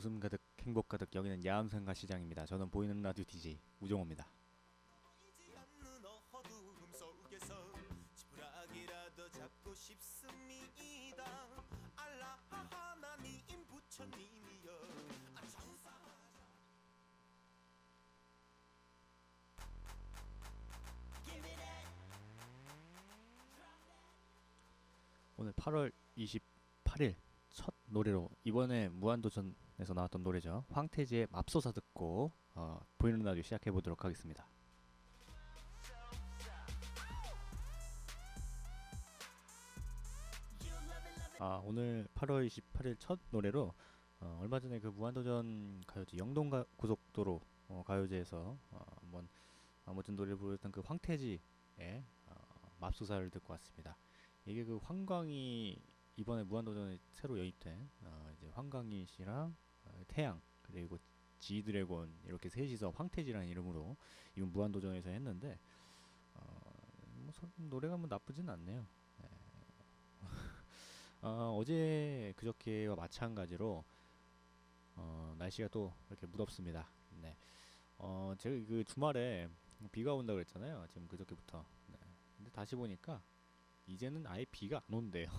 웃음 가득 행복 가득 여기는 야암상가 시장입니다. 저는 보이는 라디오 DJ 우종호입니다. 보이지 않는 어두움 속에서 지푸라기라도 잡고 싶습니다. 알라 하나님 부처님이여 천사. 오늘 8월 28일 첫 노래로 이번에 무한도전에서 나왔던 노래죠. 황태지의 맙소사 듣고 보이는 라디오 시작해 보도록 하겠습니다. 오늘 8월 28일 첫 노래로 얼마 전에 그 무한도전 가요제 영동 고속도로 가요제에서 한번 멋진 노래를 부르던 그 황태지의 맙소사를 듣고 왔습니다. 이게 그 황광이 이번에 무한도전에 새로 영입된 이제 황광희 씨랑 태양 그리고 지드래곤 이렇게 셋이서 황태지라는 이름으로 이번 무한도전에서 했는데 노래가 뭐 나쁘진 않네요. 네. 어제 그저께와 마찬가지로 날씨가 또 이렇게 무덥습니다. 네. 제가 그 주말에 비가 온다고 그랬잖아요. 지금 그저께부터. 네. 근데 다시 보니까 이제는 아예 비가 안 온대요.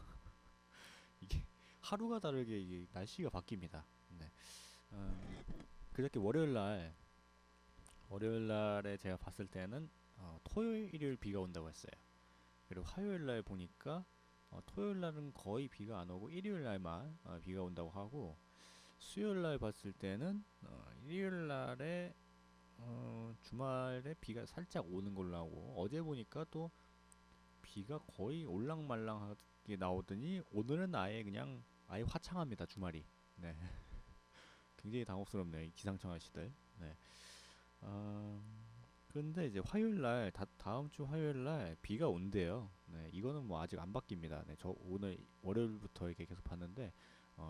이게 하루가 다르게 이게 날씨가 바뀝니다. 네. 그저께 월요일 날에 제가 봤을 때는 토요일, 일요일 비가 온다고 했어요. 그리고 화요일 날 보니까 토요일 날은 거의 비가 안 오고 일요일 날만 비가 온다고 하고 수요일 날 봤을 때는 일요일 날에 주말에 비가 살짝 오는 걸로 하고 어제 보니까 또 비가 거의 올랑말랑하게 나오더니 오늘은 아예 화창합니다. 주말이. 네. 굉장히 당혹스럽네요. 이 기상청 아저씨들. 네. 그런데 이제 화요일날 다음 주 화요일날 비가 온대요. 네, 이거는 뭐 아직 안 바뀝니다. 네, 저 오늘 월요일부터 이렇게 계속 봤는데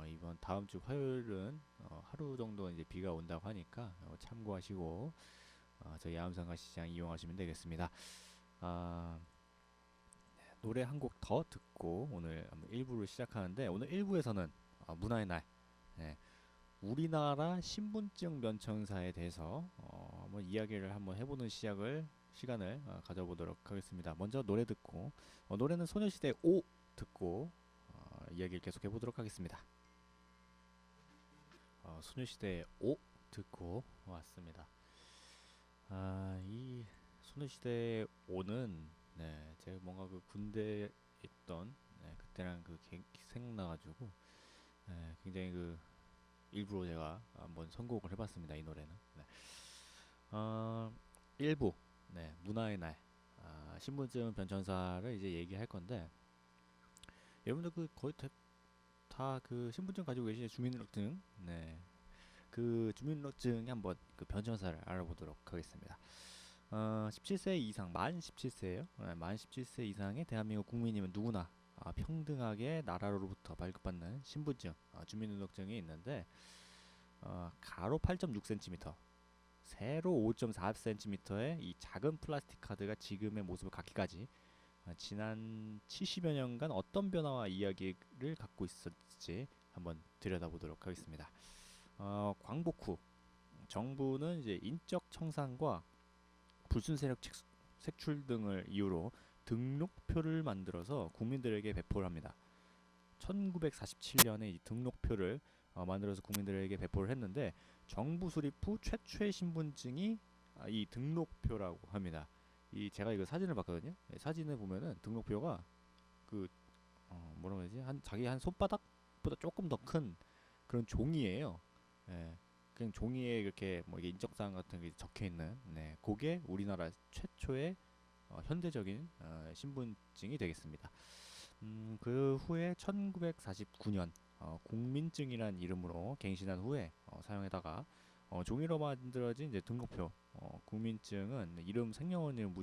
이번 다음 주 화요일은 하루 정도 이제 비가 온다고 하니까 참고하시고 저희 야암상가 시장 이용하시면 되겠습니다. 노래 한 곡 더 듣고 오늘 1부를 시작하는데 오늘 1부에서는 문화의 날. 네, 우리나라 신분증 면청사에 대해서 한번 이야기를 한번 해보는 시간을 가져보도록 하겠습니다. 먼저 노래 듣고 노래는 소녀시대 O 듣고 이야기를 계속 해보도록 하겠습니다. 소녀시대 O 듣고 왔습니다. 이 소녀시대 O는 네, 제가 뭔가 그 군대에 있던 그때랑 그 생각나가지고 굉장히 그 일부러 제가 한번 선곡을 해봤습니다. 이 노래는. 네. 1부 네, 문화의 날 신분증 변천사를 이제 얘기할 건데 여러분들 그 거의 다 그 신분증 가지고 계신 주민등록증 네, 그 주민등록증에 한번 그 변천사를 알아보도록 하겠습니다. 17세 이상 만 17세예요. 만 17세 이상의 대한민국 국민이면 누구나 평등하게 나라로부터 발급받는 신분증 주민등록증이 있는데 가로 8.6cm 세로 5.4cm의 이 작은 플라스틱 카드가 지금의 모습을 갖기까지 지난 70여 년간 어떤 변화와 이야기를 갖고 있었지 한번 들여다보도록 하겠습니다. 광복 후 정부는 이제 인적 청산과 불순 세력 색출 등을 이유로 등록표를 만들어서 국민들에게 배포를 합니다. 1947년에 이 등록표를 만들어서 국민들에게 배포를 했는데 정부 수립 후 최초의 신분증이 이 등록표라고 합니다. 제가 이거 사진을 봤거든요. 사진을 보면은 등록표가 그 뭐라고 해야지 자기 한 손바닥보다 조금 더 큰 그런 종이에요. 예, 그냥 종이에 이렇게 뭐 이게 인적사항 같은 게 적혀 있는 그게 우리나라 최초의 현대적인 신분증이 되겠습니다. 그 후에 1949년 국민증이란 이름으로 갱신한 후에 사용에다가 종이로 만들어진 이제 등록표 국민증은 이름 생년월일은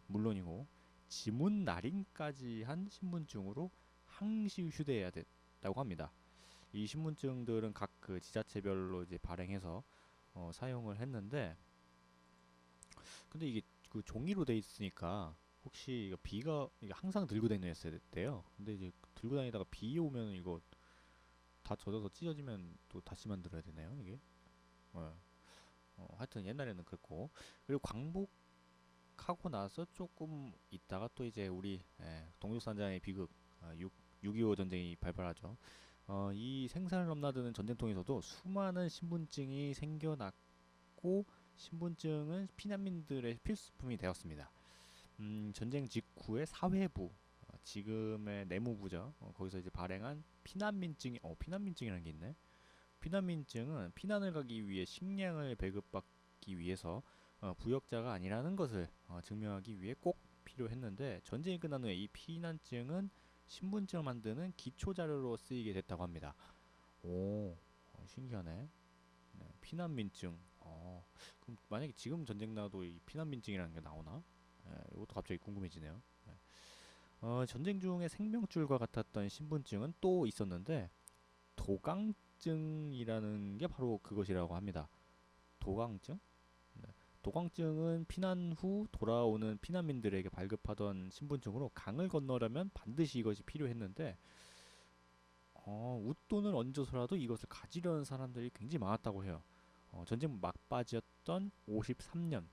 물론이고 지문 날인까지 한 신분증으로 항시 휴대해야 됐다고 합니다. 이 신분증들은 각 그 지자체별로 이제 발행해서 사용을 했는데 근데 이게 그 종이로 돼 있으니까 혹시 이거 비가 이게 항상 들고 다녔어야 됐대요. 근데 이제 들고 다니다가 비 오면 이거 다 젖어서 찢어지면 또 다시 만들어야 되나요, 이게? 어, 하여튼 옛날에는 그랬고 그리고 광복하고 나서 조금 있다가 또 이제 우리 동족산장의 비극 6.25 전쟁이 발발하죠. 이 생사를 넘나드는 전쟁통에서도 수많은 신분증이 생겨났고 신분증은 피난민들의 필수품이 되었습니다. 전쟁 직후에 사회부, 지금의 내무부죠. 거기서 이제 발행한 피난민증이라는 게 있네. 피난민증은 피난을 가기 위해 식량을 배급받기 위해서 부역자가 아니라는 것을 증명하기 위해 꼭 필요했는데 전쟁이 끝난 후에 이 피난증은 신분증을 만드는 기초 자료로 쓰이게 됐다고 합니다. 오, 신기하네. 네, 피난민증. 그럼 만약에 지금 전쟁 나도 이 피난민증이라는 게 나오나? 이것도 갑자기 궁금해지네요. 네. 전쟁 중에 생명줄과 같았던 신분증은 또 있었는데 도강증이라는 게 바로 그것이라고 합니다. 도강증? 네. 도강증은 피난 후 돌아오는 피난민들에게 발급하던 신분증으로 강을 건너려면 반드시 이것이 필요했는데 웃돈을 얹어서라도 이것을 가지려는 사람들이 굉장히 많았다고 해요. 전쟁 막바지였던 53년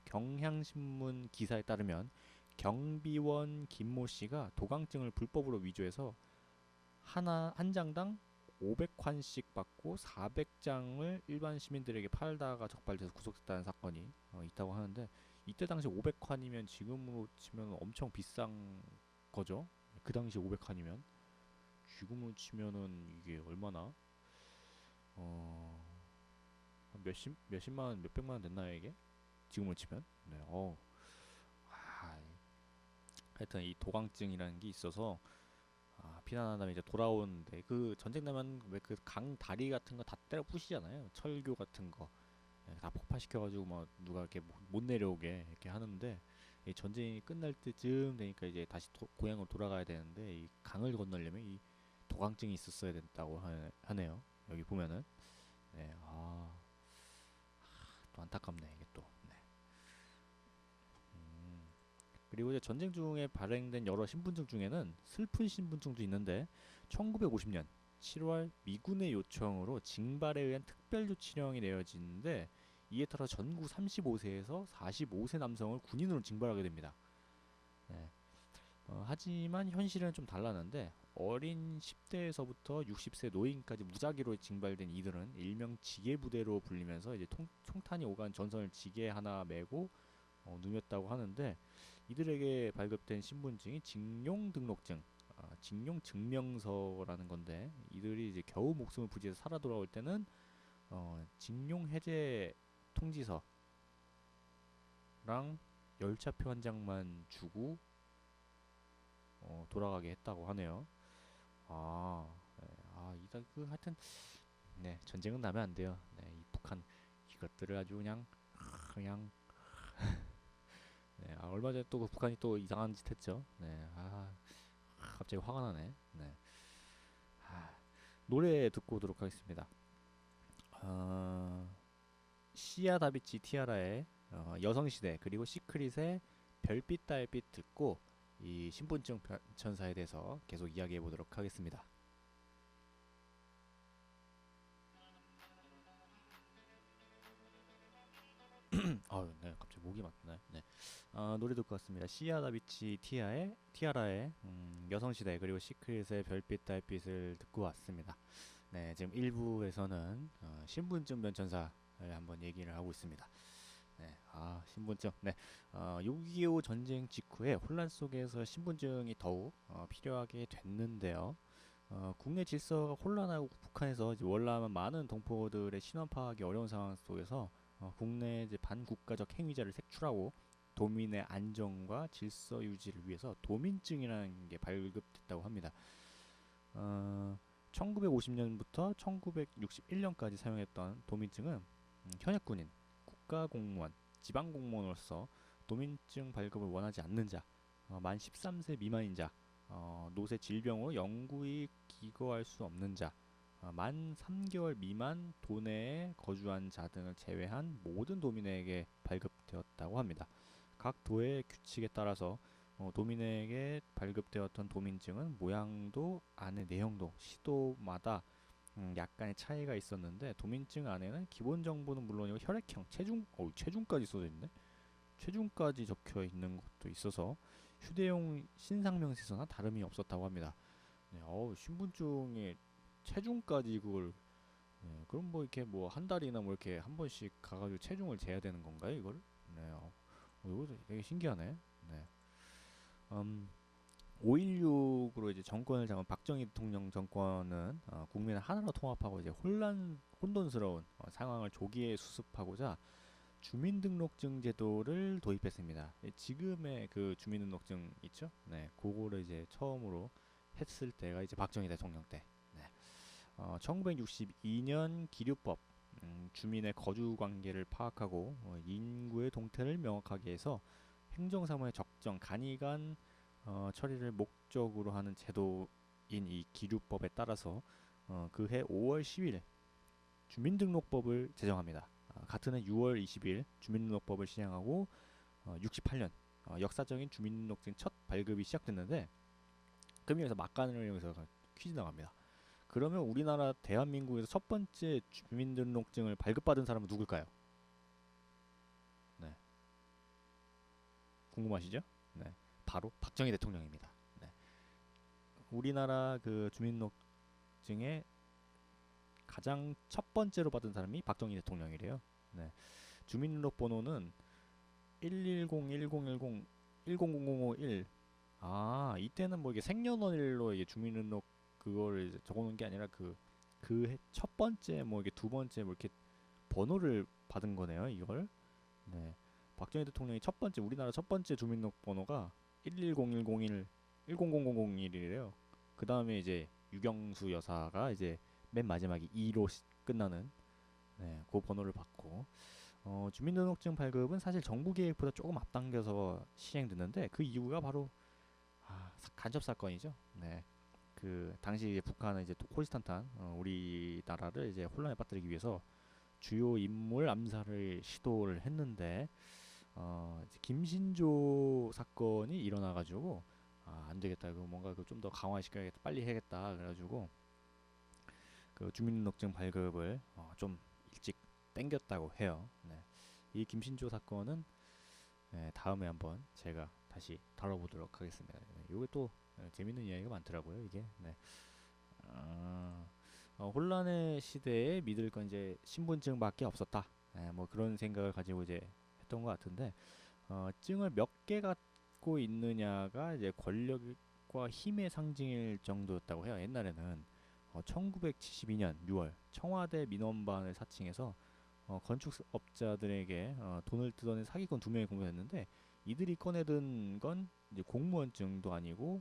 경향신문 기사에 따르면 경비원 김모 씨가 도강증을 불법으로 위조해서 한 장당 500환씩 받고 400장을 일반 시민들에게 팔다가 적발돼서 구속됐다는 사건이 있다고 하는데 이때 당시 500환이면 지금으로 치면 엄청 비싼 거죠. 그 당시 500환이면 지금으로 치면은 이게 얼마나 몇십만 원, 몇백만 원 됐나요 이게? 지금으로 치면? 네, 아, 하여튼 이 도강증이라는 게 있어서 피난한 다음에 이제 돌아오는데 그 전쟁 나면 왜 그 강 다리 같은 거 다 때려 부시잖아요. 철교 같은 거 다 폭파시켜가지고 막 누가 이렇게 못 내려오게 이렇게 하는데 이 전쟁이 끝날 때쯤 되니까 이제 다시 고향으로 돌아가야 되는데 이 강을 건너려면 이 도강증이 있었어야 된다고 하네요. 여기 보면은 네, 또 안타깝네 이게 또. 네. 음. 그리고 이제 전쟁 중에 발행된 여러 신분증 중에는 슬픈 신분증도 있는데 1950년 7월 미군의 요청으로 징발에 의한 특별조치령이 내려지는데 이에 따라 전국 35세에서 45세 남성을 군인으로 징발하게 됩니다. 네. 하지만 현실은 좀 달랐는데 어린 10대에서부터 60세 노인까지 무작위로 징발된 이들은 일명 지게부대로 불리면서 이제 총탄이 오간 전선을 지게 하나 메고 누볐다고 하는데 이들에게 발급된 신분증이 징용 등록증, 징용 증명서라는 건데 이들이 이제 겨우 목숨을 부지해서 살아 돌아올 때는 징용 해제 통지서랑 열차표 한 장만 주고 돌아가게 했다고 하네요. 네, 이다 그 하여튼 네 전쟁은 나면 안 돼요. 네, 이 북한 이것들을 아주 그냥 네, 얼마 전에 또 그 북한이 또 이상한 짓 했죠. 네, 갑자기 화가 나네. 네, 노래 듣고 오도록 하겠습니다. 시아 다비치 티아라의 여성시대 그리고 시크릿의 별빛 달빛 듣고 이 신분증 천사에 대해서 계속 이야기해 보도록 하겠습니다. 네, 갑자기 목이 막히네. 네, 노래 듣고 왔습니다. 시아 다비치 티아라의 여성시대 그리고 시크릿의 별빛 달빛을 듣고 왔습니다. 네, 지금 1부에서는 신분증 변천사를 한번 얘기를 하고 있습니다. 네, 신분증. 네, 6.25 전쟁 직후에 혼란 속에서 신분증이 더욱 필요하게 됐는데요. 국내 질서가 혼란하고 북한에서 이제 월남한 많은 동포들의 신원 파악이 어려운 상황 속에서 국내 이제 반국가적 행위자를 색출하고 도민의 안정과 질서 유지를 위해서 도민증이라는 게 발급됐다고 합니다. 1950년부터 1961년까지 사용했던 도민증은 현역군인, 국가공무원, 지방공무원으로서 도민증 발급을 원하지 않는 자, 만 13세 미만인 자, 노쇠 질병으로 영구히 기거할 수 없는 자, 만 3개월 미만 도내에 거주한 자 등을 제외한 모든 도민에게 발급되었다고 합니다. 각 도의 규칙에 따라서 도민에게 발급되었던 도민증은 모양도 안의 내용도 시도마다 약간의 차이가 있었는데 도민증 안에는 기본 정보는 물론이고 혈액형, 체중까지 써져 있네. 체중까지 적혀 있는 것도 있어서 휴대용 신상명세서나 다름이 없었다고 합니다. 네, 신분증에 체중까지 그걸 그럼 뭐 이렇게 뭐 한 달이나 뭐 이렇게 한 번씩 가가지고 체중을 재야 되는 건가요, 이걸? 네, 이거 되게 신기하네. 네. 5.16으로 이제 정권을 잡은 박정희 대통령 정권은 국민을 하나로 통합하고 이제 혼돈스러운 상황을 조기에 수습하고자 주민등록증 제도를 도입했습니다. 지금의 그 주민등록증 있죠? 네, 그거를 이제 처음으로 했을 때가 이제 박정희 대통령 때. 네. 1962년 기류법, 주민의 거주 관계를 파악하고 인구의 동태를 명확하게 해서 행정사무의 적정, 간이간 처리를 목적으로 하는 제도인 이 기류법에 따라서 그해 5월 10일 주민등록법을 제정합니다. 같은 해 6월 20일 주민등록법을 시행하고 68년 역사적인 주민등록증 첫 발급이 시작됐는데 그럼 여기서 막간을 여기서 퀴즈 나갑니다. 그러면 우리나라 대한민국에서 첫 번째 주민등록증을 발급받은 사람은 누굴까요? 네, 궁금하시죠? 네, 바로 박정희 대통령입니다. 네, 우리나라 그 주민등록증의 가장 첫 번째로 받은 사람이 박정희 대통령이래요. 네, 주민등록번호는 1101010100051. 이때는 뭐 이게 생년월일로 이게 주민등록 그거를 이제 적어놓은 게 아니라 그 첫 번째 뭐 이게 두 번째 뭐 이렇게 번호를 받은 거네요, 이걸. 네. 박정희 대통령이 첫 번째 우리나라 첫 번째 주민등록번호가 1101001 100001이래요. 그 다음에 이제 유경수 여사가 이제 맨 마지막에 2로 끝나는 그 번호를 받고 주민등록증 발급은 사실 정부 계획보다 조금 앞당겨서 시행됐는데 그 이유가 바로 간접 사건이죠. 네. 그 당시 이제 북한은 이제 호시탄탄 우리나라를 이제 혼란에 빠뜨리기 위해서 주요 인물 암살을 시도를 했는데 이제 김신조 사건이 일어나가지고 안 되겠다. 이거 뭔가 좀 더 강화시켜야겠다. 빨리 해야겠다. 그래가지고 그 주민등록증 발급을 좀 일찍 땡겼다고 해요. 네. 이 김신조 사건은 다음에 한번 제가 다시 다뤄보도록 하겠습니다. 이게 또 재밌는 이야기가 많더라고요. 이게. 네. 혼란의 시대에 믿을 건 이제 신분증밖에 없었다. 뭐 그런 생각을 가지고 이제 했던 것 같은데 증을 몇 개 갖고 있느냐가 이제 권력과 힘의 상징일 정도였다고 해요. 옛날에는 1972년 6월 청와대 민원반을 사칭해서 건축업자들에게 돈을 뜯어낸 사기꾼 두 명이 공개됐는데 이들이 꺼내든 건 이제 공무원증도 아니고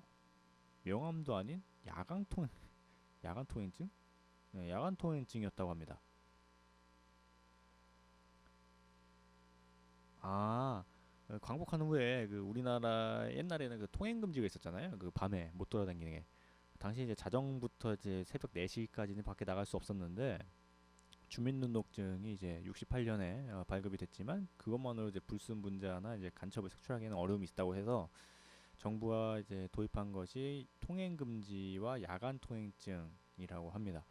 명함도 아닌 야간 통행증? 네, 야간 통행증이었다고 합니다. 광복한 후에 그 우리나라 옛날에는 그 통행 금지가 있었잖아요. 그 밤에 못 돌아다니는 게. 당시 이제 자정부터 이제 새벽 4시까지는 밖에 나갈 수 없었는데 주민등록증이 이제 68년에 발급이 됐지만 그것만으로 이제 불순 분자나 이제 간첩을 색출하기에는 어려움이 있다고 해서 정부가 이제 도입한 것이 통행 금지와 야간 통행증이라고 합니다.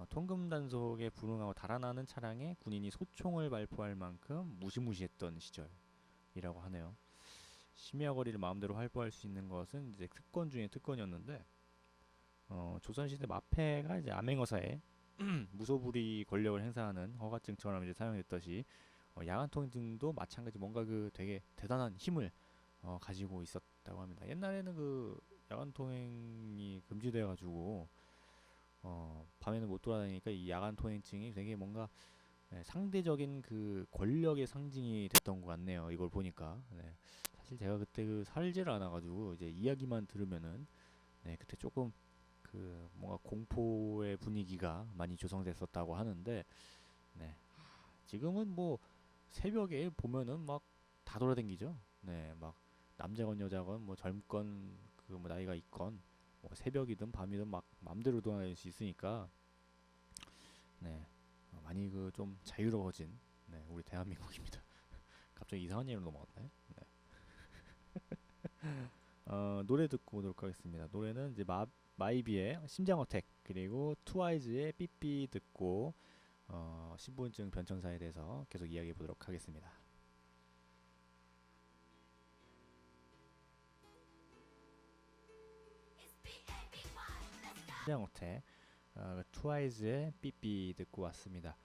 통금 단속에 불응하고 달아나는 차량에 군인이 소총을 발포할 만큼 무시무시했던 시절이라고 하네요. 심야 거리를 마음대로 활보할 수 있는 것은 이제 특권 중에 특권이었는데 조선시대 마패가 이제 암행어사에 무소불위 권력을 행사하는 허가증처럼 이제 사용됐듯이 야간 통행증도 마찬가지 뭔가 그 되게 대단한 힘을 가지고 있었다고 합니다. 옛날에는 그 야간 통행이 금지돼 가지고 밤에는 못 돌아다니니까 이 야간 통행증이 되게 뭔가 상대적인 그 권력의 상징이 됐던 것 같네요. 이걸 보니까. 네. 사실 제가 그때 그 살지를 않아가지고 이제 이야기만 들으면은 그때 조금 그 뭔가 공포의 분위기가 많이 조성됐었다고 하는데 지금은 뭐 새벽에 보면은 막 다 돌아다니죠. 막 남자건 여자건 뭐 젊건 그 뭐 나이가 있건 뭐 새벽이든 밤이든 막 맘대로 돌아다닐 수 있으니까 많이 그 좀 자유로워진 우리 대한민국입니다. 갑자기 이상한 얘기로 넘어갔네. 노래 듣고 오도록 하겠습니다. 노래는 이제 마이비의 심장 어택 그리고 트와이즈의 삐삐 듣고 신분증 변천사에 대해서 계속 이야기해 보도록 하겠습니다. 심장 어택 트와이즈의 삐삐 듣고 왔습니다.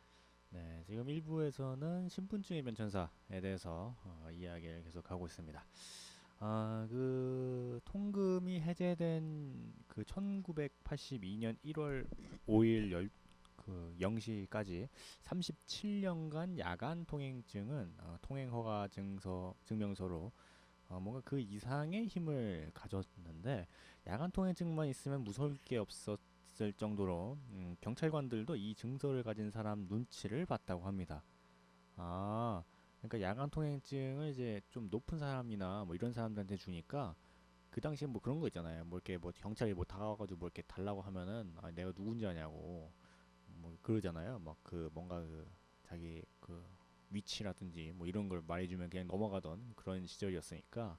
네, 지금 1부에서는 신분증의 변천사에 대해서 이야기를 계속 하고 있습니다. 그 통금이 해제된 그 1982년 1월 5일 그 0시까지 37년간 야간 통행증은 통행 허가 증명서로 뭔가 그 이상의 힘을 가졌는데 야간 통행증만 있으면 무서울 게 없었을 정도로 경찰관들도 이 증서를 가진 사람 눈치를 봤다고 합니다. 아, 그러니까 야간 통행증을 이제 좀 높은 사람이나 뭐 이런 사람들한테 주니까 그 당시에 뭐 그런 거 있잖아요. 뭐 이렇게 뭐 경찰이 뭐 다가와가지고 뭐 이렇게 달라고 하면은 내가 누군지 아냐고 뭐 그러잖아요. 막 그 뭔가 그 자기 그 위치라든지 뭐 이런 걸 말해주면 그냥 넘어가던 그런 시절이었으니까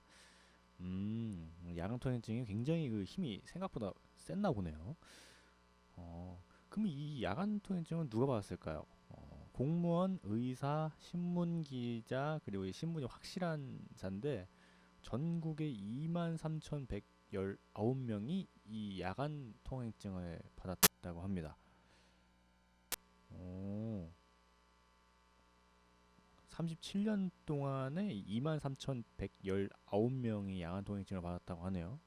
야간 통행증이 굉장히 그 힘이 생각보다 셌나 보네요. 그럼 이 야간 통행증은 누가 받았을까요? 공무원, 의사, 신문 기자 그리고 이 신분이 확실한 자인데 전국에 23,119명이 이 야간 통행증을 받았다고 합니다. 오, 37년 동안에 23,119명이 야간 통행증을 받았다고 하네요.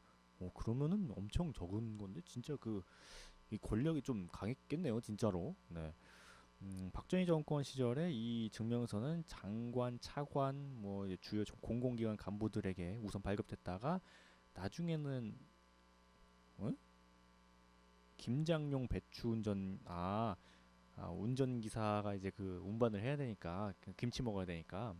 그러면은 엄청 적은 건데 진짜 이 권력이 좀 강했겠네요, 진짜로. 네. 박정희 정권 시절에 이 증명서는 장관, 차관, 뭐 이제 주요 공공기관 간부들에게 우선 발급됐다가 나중에는 어? 김장용 배추운전 운전기사가 이제 그 운반을 해야 되니까 그 김치 먹어야 되니까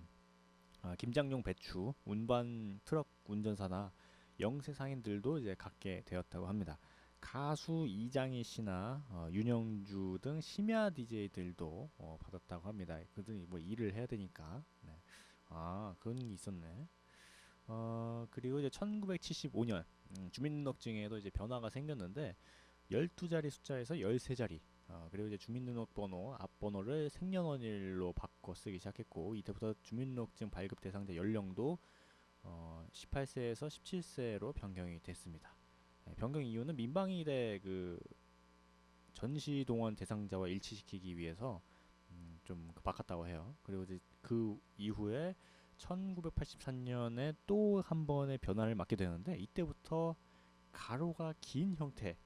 김장용 배추 운반 트럭 운전사나 영세 상인들도 이제 갖게 되었다고 합니다. 가수 이장희 씨나 윤영주 등 심야 DJ들도 받았다고 합니다. 그들이 뭐 일을 해야 되니까. 네. 그런 게 있었네. 그리고 이제 1975년 주민등록증에도 이제 변화가 생겼는데 12자리 숫자에서 13자리 그리고 이제 주민등록번호 앞번호를 생년월일로 바꿔 쓰기 시작했고 이때부터 주민등록증 발급 대상자 연령도 18세에서 17세로 변경이 됐습니다. 네, 변경 이유는 민방위대 그 전시동원 대상자와 일치시키기 위해서 좀 바꿨다고 해요. 그리고 이제 그 이후에 1983년에 또 한 번의 변화를 맞게 되는데 이때부터 가로가 긴 형태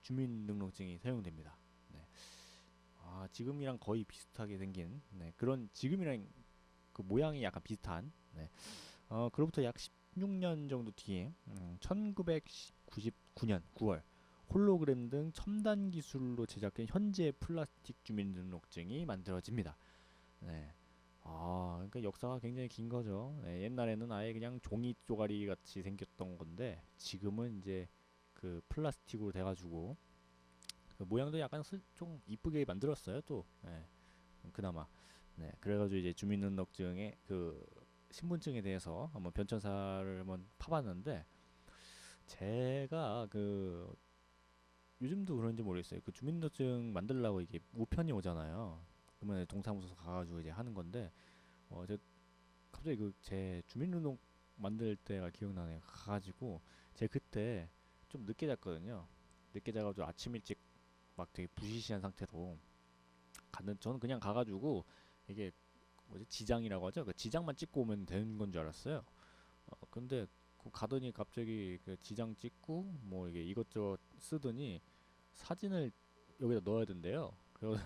주민등록증이 사용됩니다. 네. 지금이랑 거의 비슷하게 생긴 그런 지금이랑 그 모양이 약간 비슷한 그로부터 약 16년 정도 뒤에 1999년 9월 홀로그램 등 첨단 기술로 제작된 현재 플라스틱 주민등록증이 만들어집니다. 네. 그러니까 역사가 굉장히 긴 거죠. 네, 옛날에는 아예 그냥 종이 쪼가리 같이 생겼던 건데 지금은 이제 그 플라스틱으로 돼가지고 그 모양도 약간 좀 이쁘게 만들었어요. 또 네, 그나마. 네, 그래가지고 이제 주민등록증의 그 신분증에 대해서 한번 변천사를 한번 파봤는데 제가 그 요즘도 그런지 모르겠어요. 그 주민등록증 만들려고 이게 우편이 오잖아요. 그러면 동사무소 가가지고 이제 하는 건데 제 갑자기 그 제 주민등록 만들 때가 기억나네요. 가가지고 제가 그때 좀 늦게 잤거든요. 늦게 자가지고 아침 일찍 막 되게 부시시한 상태로 저는 그냥 가가지고 이게 뭐지 지장이라고 하죠. 그 지장만 찍고 오면 되는 건 줄 알았어요. 근데 가더니 갑자기 그 지장 찍고 뭐 이게 이것저것 쓰더니 사진을 여기다 넣어야 된대요. 그래서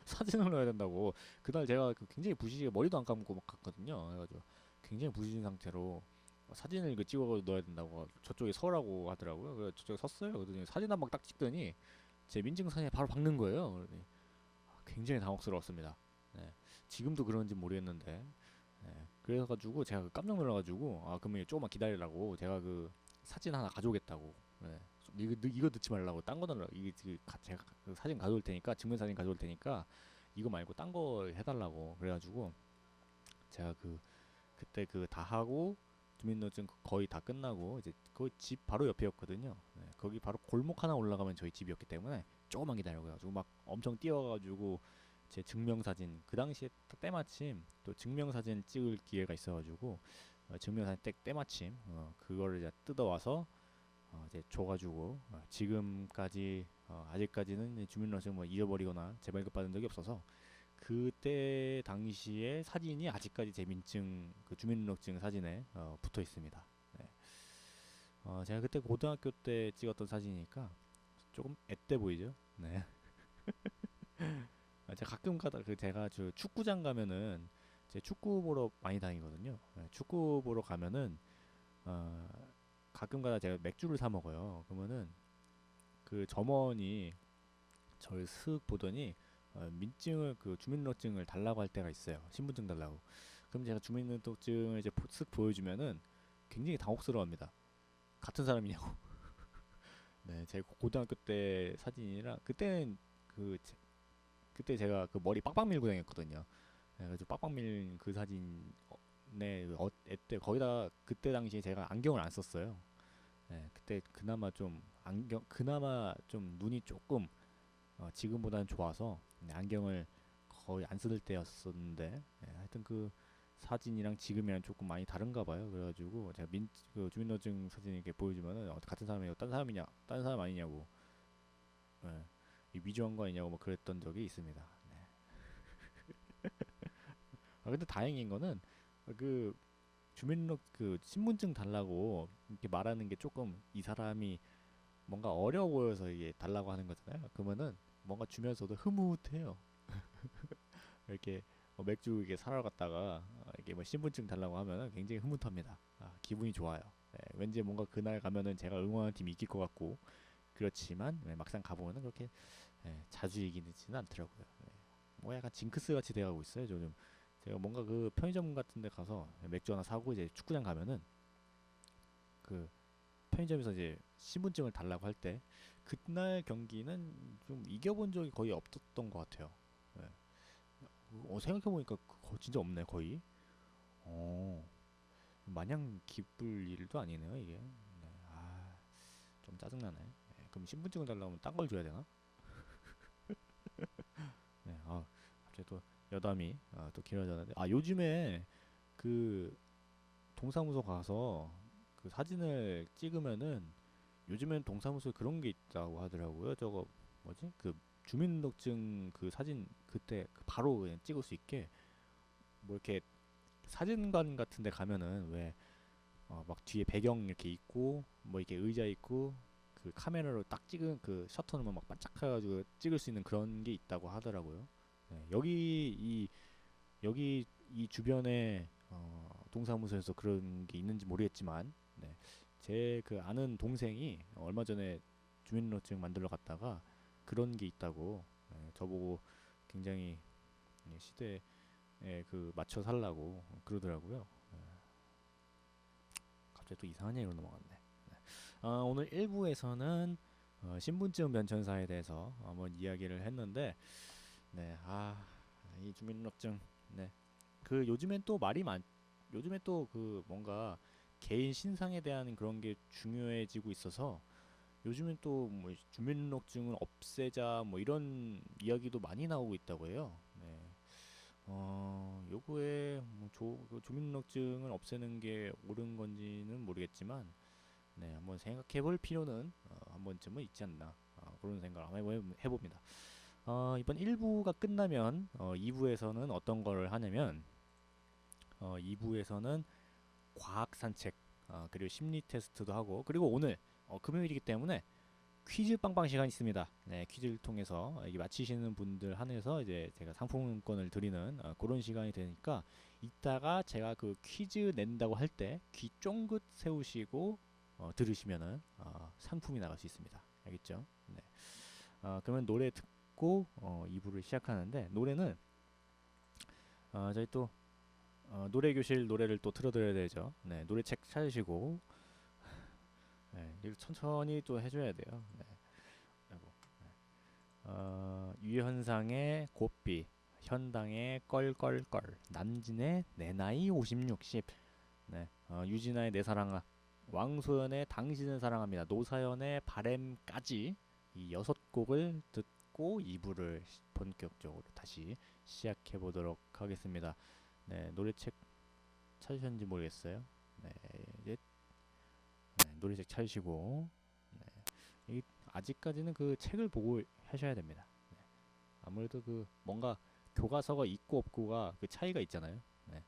사진을 넣어야 된다고. 그날 제가 굉장히 부시시게 머리도 안 감고 막 갔거든요. 그래가지고 굉장히 부시신 상태로 사진을 이거 찍어 넣어야 된다고 저쪽에 서라고 하더라고요. 그래서 저쪽에 섰어요. 그러더니 사진 한 방 딱 찍더니 제 민증사진에 바로 박는 거예요. 그러더니 굉장히 당혹스러웠습니다. 네. 지금도 그런지 모르겠는데 그래가지고 제가 깜짝 놀라가지고 그러면 조금만 기다리라고 제가 그 사진 하나 가져오겠다고 이거 넣지 말라고 딴 거 달라고 제가 그 사진 가져올 테니까 증명사진 가져올 테니까 이거 말고 딴 거 해달라고 그래가지고 제가 그때 다 하고 주민등록증 거의 다 끝나고 이제 거의 집 바로 옆이었거든요. 네, 거기 바로 골목 하나 올라가면 저희 집이었기 때문에 조금만 기다려가지고 막 엄청 뛰어가지고 제 증명사진 그 당시에 딱 때마침 또 증명사진 찍을 기회가 있어가지고 증명사진 때마침 그거를 이제 뜯어와서 이제 줘가지고 지금까지 아직까지는 이제 주민등록증 뭐 잊어버리거나 재발급 받은 적이 없어서 그때 당시에 사진이 아직까지 제 민증 그 주민등록증 사진에 붙어 있습니다. 네. 제가 그때 고등학교 때 찍었던 사진이니까 조금 앳돼 보이죠? 네. 제가 가끔 가다 제가 저 축구장 가면은 제 축구 보러 많이 다니거든요. 네, 축구 보러 가면은 어, 가끔 가다 제가 맥주를 사 먹어요. 그러면은 그 점원이 저를 슥 보더니 민증을 그 주민등록증을 달라고 할 때가 있어요. 신분증 달라고. 그럼 제가 주민등록증을 이제 슥 보여주면은 굉장히 당혹스러워합니다. 같은 사람이냐고. 네, 제 고등학교 때 사진이랑 그때는 그때 제가 그 머리 빡빡 밀고 다녔거든요. 네, 그래서 빡빡 밀린 그 사진에 때 거기다 그때 당시에 제가 안경을 안 썼어요. 네, 그때 그나마 좀 눈이 조금 지금보다는 좋아서 안경을 거의 안 쓸 때였었는데 하여튼 그 사진이랑 지금이랑 조금 많이 다른가 봐요. 그래가지고 제가 그 주민등록증 사진 이렇게 보여주면은 같은 사람이냐고 딴 사람 아니냐고 예, 이 위조한 거 아니냐고 막 그랬던 적이 있습니다. 네. 근데 다행인 거는 그 주민등록 그 신분증 달라고 이렇게 말하는 게 조금 이 사람이 뭔가 어려워 보여서 이게 달라고 하는 거잖아요. 그러면은 뭔가 주면서도 흐뭇해요. 이렇게 맥주 이게 사러 갔다가 이게 뭐 신분증 달라고 하면은 굉장히 흐뭇합니다. 기분이 좋아요. 네, 왠지 뭔가 그날 가면은 제가 응원하는 팀이 이길 것 같고 그렇지만 막상 가보면은 그렇게 자주 이기지는 않더라고요. 뭐 약간 징크스 같이 돼가고 있어요. 요즘 제가 뭔가 그 편의점 같은데 가서 맥주 하나 사고 이제 축구장 가면은 그 편의점에서 이제 신분증을 달라고 할 때 그날 경기는 좀 이겨본 적이 거의 없었던 것 같아요. 네. 생각해보니까 진짜 없네 거의. 어, 마냥 기쁠 일도 아니네요 이게. 네. 좀 짜증나네. 네. 그럼 신분증을 달라고 하면 딴 걸 줘야 되나? 네. 갑자기 또 여담이 또 길어졌는데 요즘에 그 동사무소 가서 그 사진을 찍으면은 요즘엔 동사무소에 그런 게 있다고 하더라고요. 저거 뭐지? 그 주민등록증 그 사진 그때 바로 그냥 찍을 수 있게 뭐 이렇게 사진관 같은 데 가면은 왜 막 뒤에 배경 이렇게 있고 뭐 이렇게 의자 있고 그 카메라로 딱 찍은 그 셔터 누르면 막 반짝해가지고 찍을 수 있는 그런 게 있다고 하더라고요. 네, 여기 이 주변에 동사무소에서 그런 게 있는지 모르겠지만 네, 제 그 아는 동생이 얼마 전에 주민등록증 만들러 갔다가 그런 게 있다고 저보고 굉장히 시대에 그 맞춰 살라고 그러더라고요. 갑자기 또 이상한 얘기로 넘어갔네. 네. 오늘 1부에서는 신분증 변천사에 대해서 한번 이야기를 했는데 네, 이 주민등록증 네. 그 요즘에 또 그 뭔가 개인 신상에 대한 그런 게 중요해지고 있어서 요즘엔 또 뭐 주민등록증을 없애자 뭐 이런 이야기도 많이 나오고 있다고 해요. 네. 요거에 그 주민등록증을 없애는 게 옳은 건지는 모르겠지만 네, 한번 생각해 볼 필요는 한 번쯤은 있지 않나 그런 생각을 한번 해봅니다. 이번 1부가 끝나면 2부에서는 어떤 걸 하냐면 2부에서는 과학 산책 그리고 심리 테스트도 하고 그리고 오늘 금요일이기 때문에 퀴즈 빵빵 시간 있습니다. 네, 퀴즈를 통해서 이게 맞히시는 분들 한해서 이제 제가 상품권을 드리는 그런 시간이 되니까 이따가 제가 그 퀴즈 낸다고 할 때 귀 쫑긋 세우시고 들으시면은 상품이 나갈 수 있습니다. 알겠죠? 네. 그러면 노래 듣고 2부를 시작하는데 노래는 저희 또 노래 교실 노래를 또 틀어드려야 되죠. 네, 노래책 찾으시고 네, 이거 천천히 또 해줘야 돼요. 네. 아이고. 유현상의 곱비, 현당의 껄껄껄, 남진의 내 나이 50, 60, 네, 유진아의 내 사랑아, 왕소연의 당신을 사랑합니다, 노사연의 바램까지 이 6곡을 듣고 2부를 본격적으로 다시 시작해 보도록 하겠습니다. 네, 노래책 찾으셨는지 모르겠어요. 네, 이제 노래책 찾으시고, 네, 이 아직까지는 그 책을 보고 하셔야 됩니다. 네, 아무래도 그 뭔가 교과서가 있고 없고가 그 차이가 있잖아요. 네,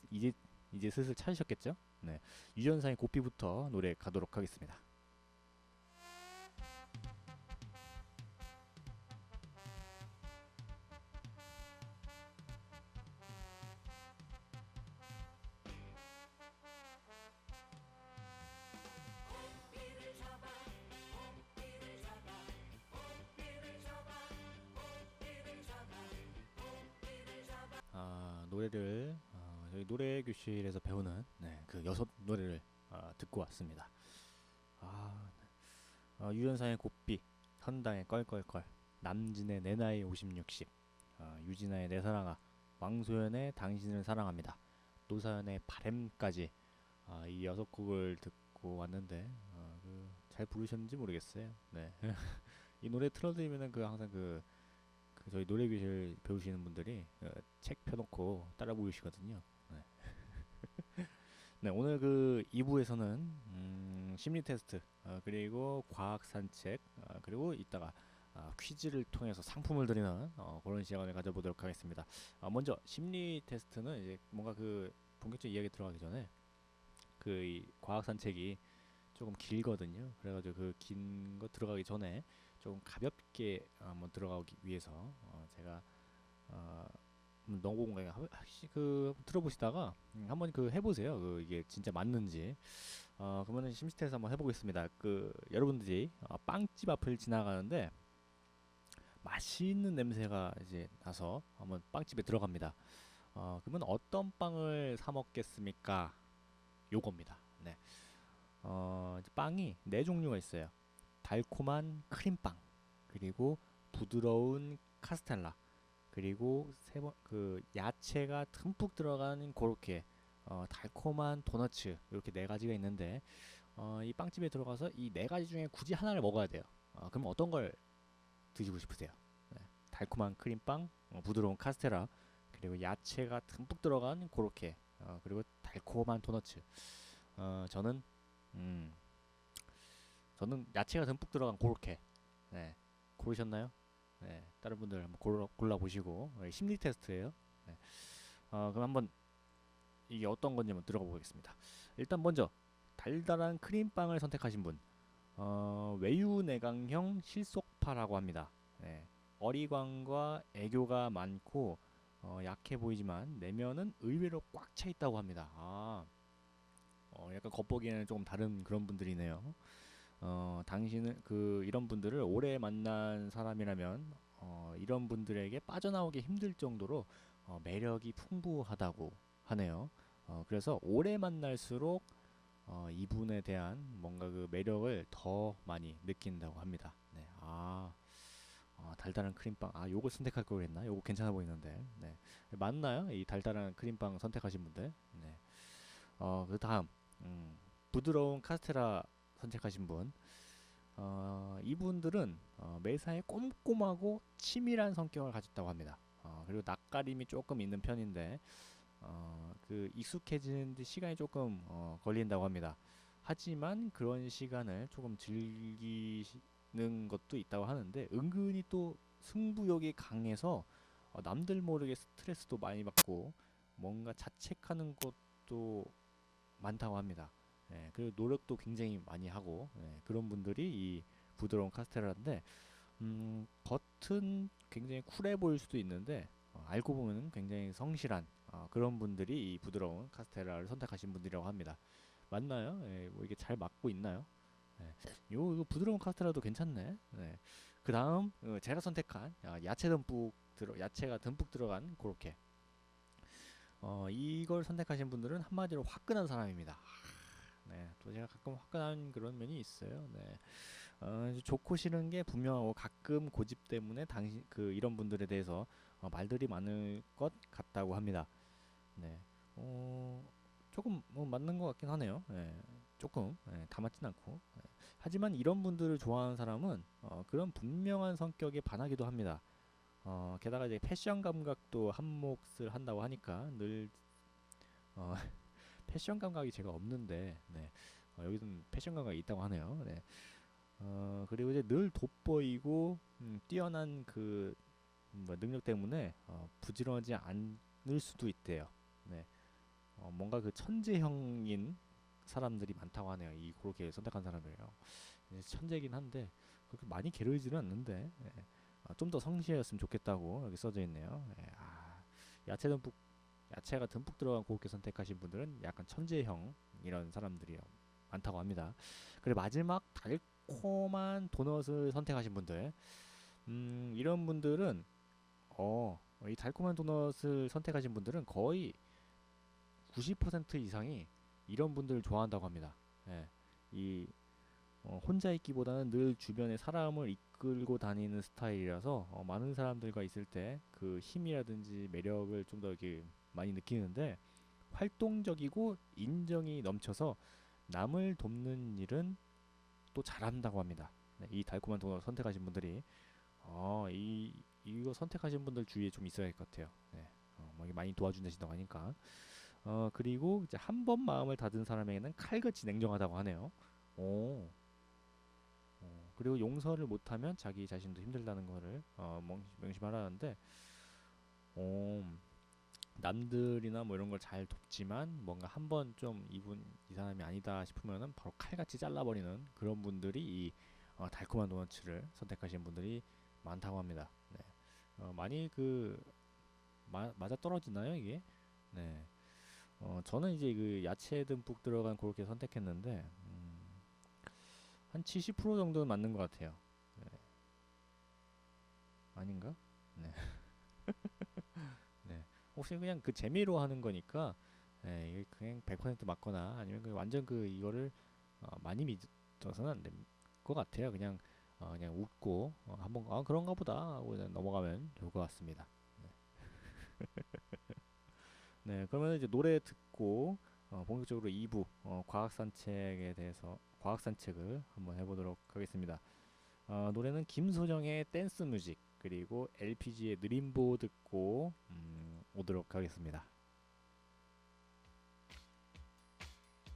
이제 슬슬 찾으셨겠죠? 네, 유연상의 고삐부터 노래 가도록 하겠습니다. 노래를 저희 노래 교실에서 배우는, 네, 그 6노래를 듣고 왔습니다. 아, 유연상의 고삐, 현당의 껄껄껄, 남진의 내 나이 50, 60, 유진아의 내 사랑아, 왕소연의 당신을 사랑합니다, 노사연의 바램까지, 이 6곡을 듣고 왔는데 잘 부르셨는지 모르겠어요. 네. 이 노래 틀어드리면은 그 항상 그 저희 노래교실 배우시는 분들이 책 펴놓고 따라 부르시거든요. 네. 네, 오늘 그 2부에서는 심리 테스트, 그리고 과학 산책, 그리고 이따가 퀴즈를 통해서 상품을 드리는 그런 시간을 가져보도록 하겠습니다. 먼저 심리 테스트는 이제 뭔가 그 본격적인 이야기 들어가기 전에 그 이 과학 산책이 조금 길거든요. 그래가지고 그 긴 거 들어가기 전에 조금 가볍게 한번 들어가기 위해서 제가 어, 너공에 혹시 그 들어보시다가 한번 그 해보세요. 그 이게 진짜 맞는지. 그러면은 심시티에서 한번 해보겠습니다. 그 여러분들이 빵집 앞을 지나가는데 맛있는 냄새가 이제 나서 한번 빵집에 들어갑니다. 그러면 어떤 빵을 사 먹겠습니까? 요겁니다. 네. 이제 빵이 네 종류가 있어요. 달콤한 크림빵, 그리고 부드러운 카스텔라, 그리고 그 야채가 듬뿍 들어간 고로케, 달콤한 도너츠, 이렇게 네 가지가 있는데 이 빵집에 들어가서 이 네 가지 중에 굳이 하나를 먹어야 돼요. 그럼 어떤 걸 드시고 싶으세요? 네. 달콤한 크림빵, 부드러운 카스테라, 그리고 야채가 듬뿍 들어간 고로케, 그리고 달콤한 도너츠. 저는 음, 저는 야채가 듬뿍 들어간 고로케. 네, 고르셨나요? 네, 다른 분들 한번 골라 보시고 심리 테스트예요. 네. 그럼 한번 이게 어떤 건지 한번 들어가 보겠습니다. 일단 먼저 달달한 크림빵을 선택하신 분, 외유내강형 실속파라고 합니다. 네, 어리광과 애교가 많고 약해 보이지만 내면은 의외로 꽉 차 있다고 합니다. 약간 겉보기에는 조금 다른 그런 분들이네요. 당신은 그 이런 분들을 오래 만난 사람이라면 이런 분들에게 빠져나오기 힘들 정도로 매력이 풍부하다고 하네요. 그래서 오래 만날수록 이분에 대한 뭔가 그 매력을 더 많이 느낀다고 합니다. 네, 달달한 크림빵. 요거 선택할 걸 그랬나? 요거 괜찮아 보이는데. 네, 맞나요? 이 달달한 크림빵 선택하신 분들. 네. 그 다음, 부드러운 카스테라 선택하신 분. 이분들은 매사에 꼼꼼하고 치밀한 성격을 가졌다고 합니다. 그리고 낯가림이 조금 있는 편인데 그 익숙해지는 데 시간이 조금 걸린다고 합니다. 하지만 그런 시간을 조금 즐기는 것도 있다고 하는데 은근히 또 승부욕이 강해서 남들 모르게 스트레스도 많이 받고 뭔가 자책하는 것도 많다고 합니다. 예, 그리고 노력도 굉장히 많이 하고 그런 분들이 이 부드러운 카스테라인데 겉은 굉장히 쿨해 보일 수도 있는데 알고 보면 굉장히 성실한 그런 분들이 이 부드러운 카스테라를 선택하신 분들이라고 합니다. 맞나요? 예, 뭐 이게 잘 맞고 있나요? 예. 이거 부드러운 카스테라도 괜찮네. 네. 그 다음 제가 선택한 야채가 듬뿍 들어간 그렇게 이걸 선택하신 분들은 한마디로 화끈한 사람입니다. 네, 또 제가 가끔 화끈한 그런 면이 있어요. 네. 좋고 싫은 게 분명하고 가끔 고집 때문에 당신 이런 분들에 대해서 말들이 많을 것 같다고 합니다. 네. 조금 뭐 맞는 것 같긴 하네요. 예, 조금 다 맞진 않고. 예. 하지만 이런 분들을 좋아하는 사람은 그런 분명한 성격에 반하기도 합니다. 게다가 이제 패션 감각도 한몫을 한다고 하니까 늘 어, 패션 감각이 제가 없는데 네. 여기서는 패션 감각이 있다고 하네요. 네. 그리고 이제 늘 돋보이고 뛰어난 그 뭐 능력 때문에 부지런하지 않을 수도 있대요. 네. 뭔가 그 천재형인 사람들이 많다고 하네요. 이 그렇게 선택한 사람이에요. 천재긴 한데 그렇게 많이 게으르지는 않는데 좀 더 성실했으면 좋겠다고 여기 써져 있네요. 예, 야채 듬뿍 야채가 듬뿍 들어간 고로케 선택하신 분들은 약간 천재형 이런 사람들이 많다고 합니다. 그리고 마지막 달콤한 도넛을 선택하신 분들, 이런 분들은 이 달콤한 도넛을 선택하신 분들은 거의 90% 이상이 이런 분들을 좋아한다고 합니다. 예, 이 혼자 있기보다는 늘 주변에 사람을 이끌고 다니는 스타일이라서 많은 사람들과 있을 때 그 힘이라든지 매력을 좀 더 이렇게 많이 느끼는데 활동적이고 인정이 넘쳐서 남을 돕는 일은 또 잘한다고 합니다. 네, 이 달콤한 도넛 선택하신 분들이 이거 선택하신 분들 주위에 좀 있어야 할 것 같아요. 네, 뭐 이게 많이 도와준다신다고 하니까. 그리고 이제 한 번 마음을 닫은 사람에게는 칼같이 냉정하다고 하네요. 오, 그리고 용서를 못하면 자기 자신도 힘들다는 거를 명심하라는데, 어, 남들이나 뭐 이런 걸 잘 돕지만 뭔가 한 번 좀 이 사람이 아니다 싶으면은 바로 칼같이 잘라버리는 그런 분들이 이 달콤한 도너츠를 선택하시는 분들이 많다고 합니다. 네. 많이 맞아 떨어지나요 이게? 네. 저는 이제 그 야채 듬뿍 들어간 그렇게 선택했는데 한 70% 정도는 맞는 것 같아요. 네. 아닌가? 네. 네. 혹시 그냥 그 재미로 하는 거니까 이게 그냥 100% 맞거나 아니면 완전 이거를 많이 믿어서는 안 될 것 같아요. 그냥 웃고 한번 그런가 보다 하고 그냥 넘어가면 좋을 것 같습니다. 네. 네, 그러면 이제 노래 듣고 본격적으로 2부 과학 산책에 대해서 과학 산책을 한번 해보도록 하겠습니다. 노래는 김소정의 댄스 뮤직 그리고 LPG의 느림보 듣고 오도록 하겠습니다.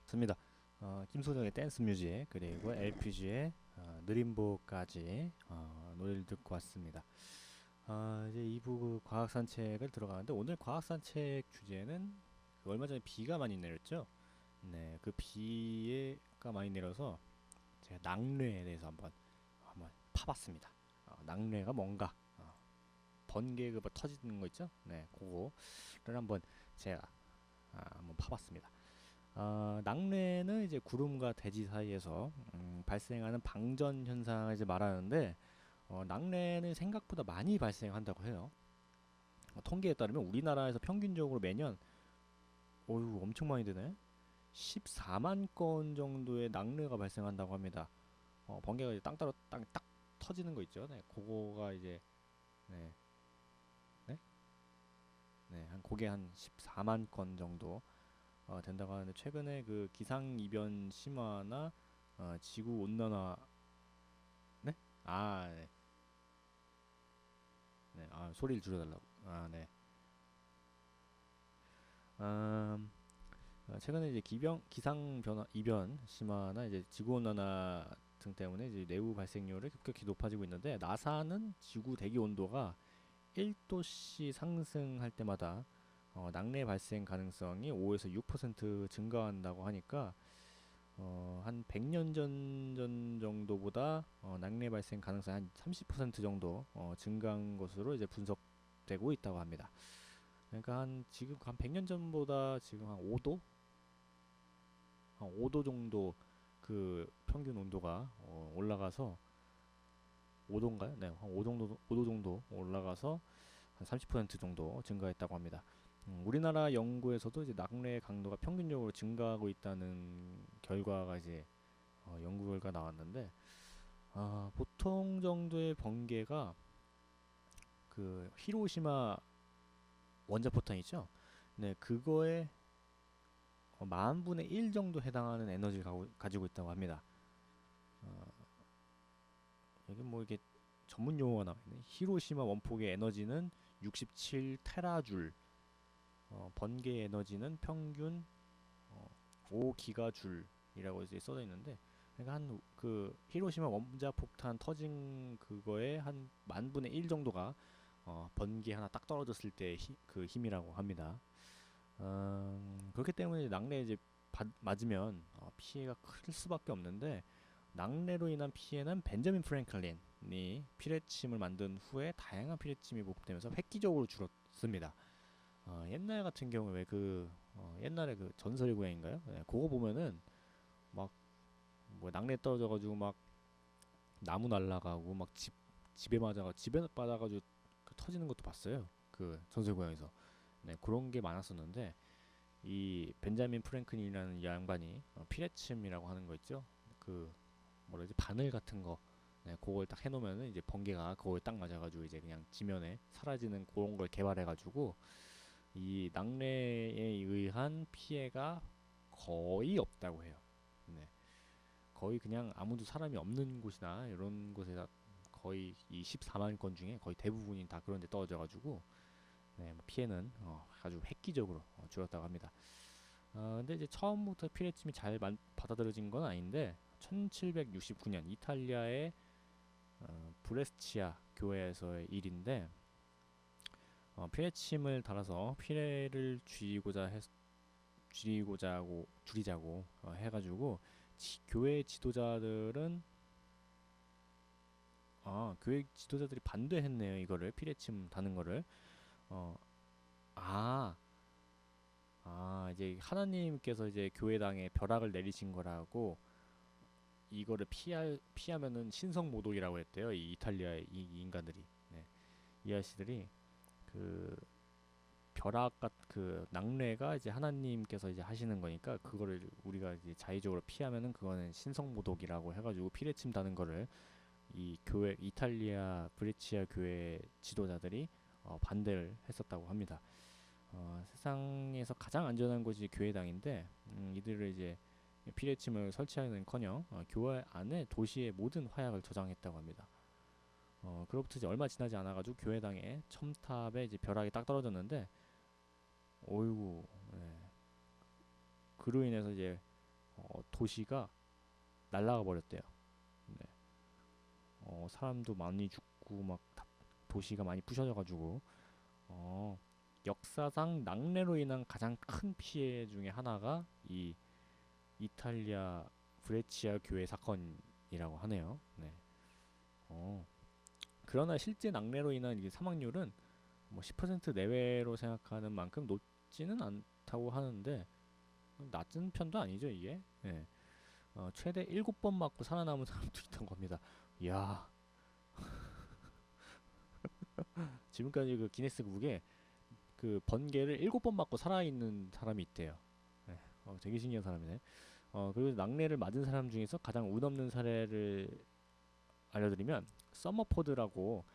좋습니다. 김소정의 댄스 뮤직 그리고 LPG의 느림보까지 노래를 듣고 왔습니다. 이제 2부 과학 산책을 들어가는데 오늘 과학 산책 주제는 얼마 전에 비가 많이 내렸죠. 네, 그 비가 많이 내려서 제가 낙뢰에 대해서 한번 파봤습니다. 낙뢰가 뭔가 번개가 뭐 터지는 거 있죠? 네, 그거를 한번 제가 한번 파봤습니다. 낙뢰는 이제 구름과 대지 사이에서 발생하는 방전 현상을 이제 말하는데 낙뢰는 생각보다 많이 발생한다고 해요. 통계에 따르면 우리나라에서 평균적으로 매년 어유 엄청 많이 되네. 14만 건 정도의 낙뢰가 발생한다고 합니다. 번개가 이제 땅 딱 터지는 거 있죠. 네, 그거가 이제 네, 네, 네, 그게 한 14만 건 정도 된다고 하는데 최근에 그 기상 이변 심화나 지구 온난화 네? 네. 네. 소리를 줄여달라고. 네. 최근에 이제 기상 변화 이변 심화나 이제 지구 온난화 등 때문에 이제 내후 발생률이 급격히 높아지고 있는데 나사는 지구 대기 온도가 1도씨 상승할 때마다 낙뢰 발생 가능성이 5에서 6% 증가한다고 하니까 한 100년 전 정도보다 낙뢰 발생 가능성이 한 30% 정도 증가한 것으로 이제 분석되고 있다고 합니다. 그러니까 지금 한 100년 전보다 지금 한 5도 정도 그 평균 온도가 올라가서 5도인가요? 네, 한 5도 정도 올라가서 한 30% 정도 증가했다고 합니다. 우리나라 연구에서도 이제 낙뢰 강도가 평균적으로 증가하고 있다는 결과가 이제 연구 결과 나왔는데 보통 정도의 번개가 그 히로시마 원자포탄 있죠? 네, 그거에 만 분의 1 정도 해당하는 에너지를 가지고 있다고 합니다. 어, 여기 뭐 이게 전문 용어가 나와 있네. 히로시마 원폭의 에너지는 67 테라줄, 번개 에너지는 평균 5기가줄이라고 이제 써져 있는데, 그러니까 한 그 히로시마 원자 폭탄 터진 그거에 한 만 분의 1 정도가 번개 하나 딱 떨어졌을 때 그 힘이라고 합니다. 그렇기 때문에 낙뢰 이제 맞으면 피해가 클 수밖에 없는데, 낙뢰로 인한 피해는 벤저민 프랭클린이 피레침을 만든 후에 다양한 피레침이 보급되면서 획기적으로 줄었습니다. 옛날 같은 경우에 왜 옛날에 그 전설의 고향인가요? 네, 그거 보면은 막 뭐 낙뢰 떨어져가지고 막 나무 날라가고 막 집에 맞아가지고 그 터지는 것도 봤어요. 그 전설의 고향에서. 네, 그런 게 많았었는데, 이 벤자민 프랭클린이라는 이 양반이 피레침이라고 하는 거 있죠? 그 뭐라 지 바늘 같은 거, 네, 그걸 딱 해놓으면은 이제 번개가 그거에 딱 맞아가지고 이제 그냥 지면에 사라지는 그런 걸 개발해가지고 이 낙뢰에 의한 피해가 거의 없다고 해요. 네, 거의 그냥 아무도 사람이 없는 곳이나 이런 곳에서 거의 이 14만 건 중에 거의 대부분이 다 그런 데 떨어져가지고, 네, 뭐 피해는 아주 획기적으로 줄었다고 합니다. 근데 이제 처음부터 피레침이 잘 받아들여진 건 아닌데, 1769년 이탈리아의 브레스치아 교회에서의 일인데, 피레침을 달아서 피레를 줄이자고 해가지고 교회 지도자들은 교회 지도자들이 반대했네요. 이거를 피레침 다는 거를. 어, 아, 이제 하나님께서 이제 교회당에 벼락을 내리신 거라고, 이거를 피하면은 신성모독이라고 했대요. 이 이탈리아의 이 인간들이. 네. 이 아저씨들이 그 그 낙뢰가 이제 하나님께서 이제 하시는 거니까 그거를 우리가 이제 자의적으로 피하면은 그거는 신성모독이라고 해가지고 피레침 다는 거를 이 교회 이탈리아 브레치아 교회 지도자들이 반대를 했었다고 합니다. 세상에서 가장 안전한 곳이 교회당인데, 이들을 이제 피레침을 설치하는커녕 교회 안에 도시의 모든 화약을 저장했다고 합니다. 그로부터 이제 얼마 지나지 않아가지고 교회당의 첨탑에 이제 벼락이 딱 떨어졌는데, 어이구, 네. 그로 인해서 이제 도시가 날아가 버렸대요. 네. 사람도 많이 죽고 막 도시가 많이 부셔져가지고, 어, 역사상 낙뢰로 인한 가장 큰 피해 중에 하나가 이 이탈리아 브레치아 교회 사건이라고 하네요. 네. 어, 그러나 실제 낙뢰로 인한 이 사망률은 뭐 10% 내외로 생각하는 만큼 높지는 않다고 하는데, 낮은 편도 아니죠 이게. 네. 최대 7번 맞고 살아남은 사람도 있다고 합니다. 이야, 지금까지 그 기네스북에 그 번개를 7번 맞고 살아있는 사람이 있대요. 네. 되게 신기한 사람이네. 그리고 낙뢰를 맞은 사람 중에서 가장 운 없는 사례를 알려드리면, 서머포드라고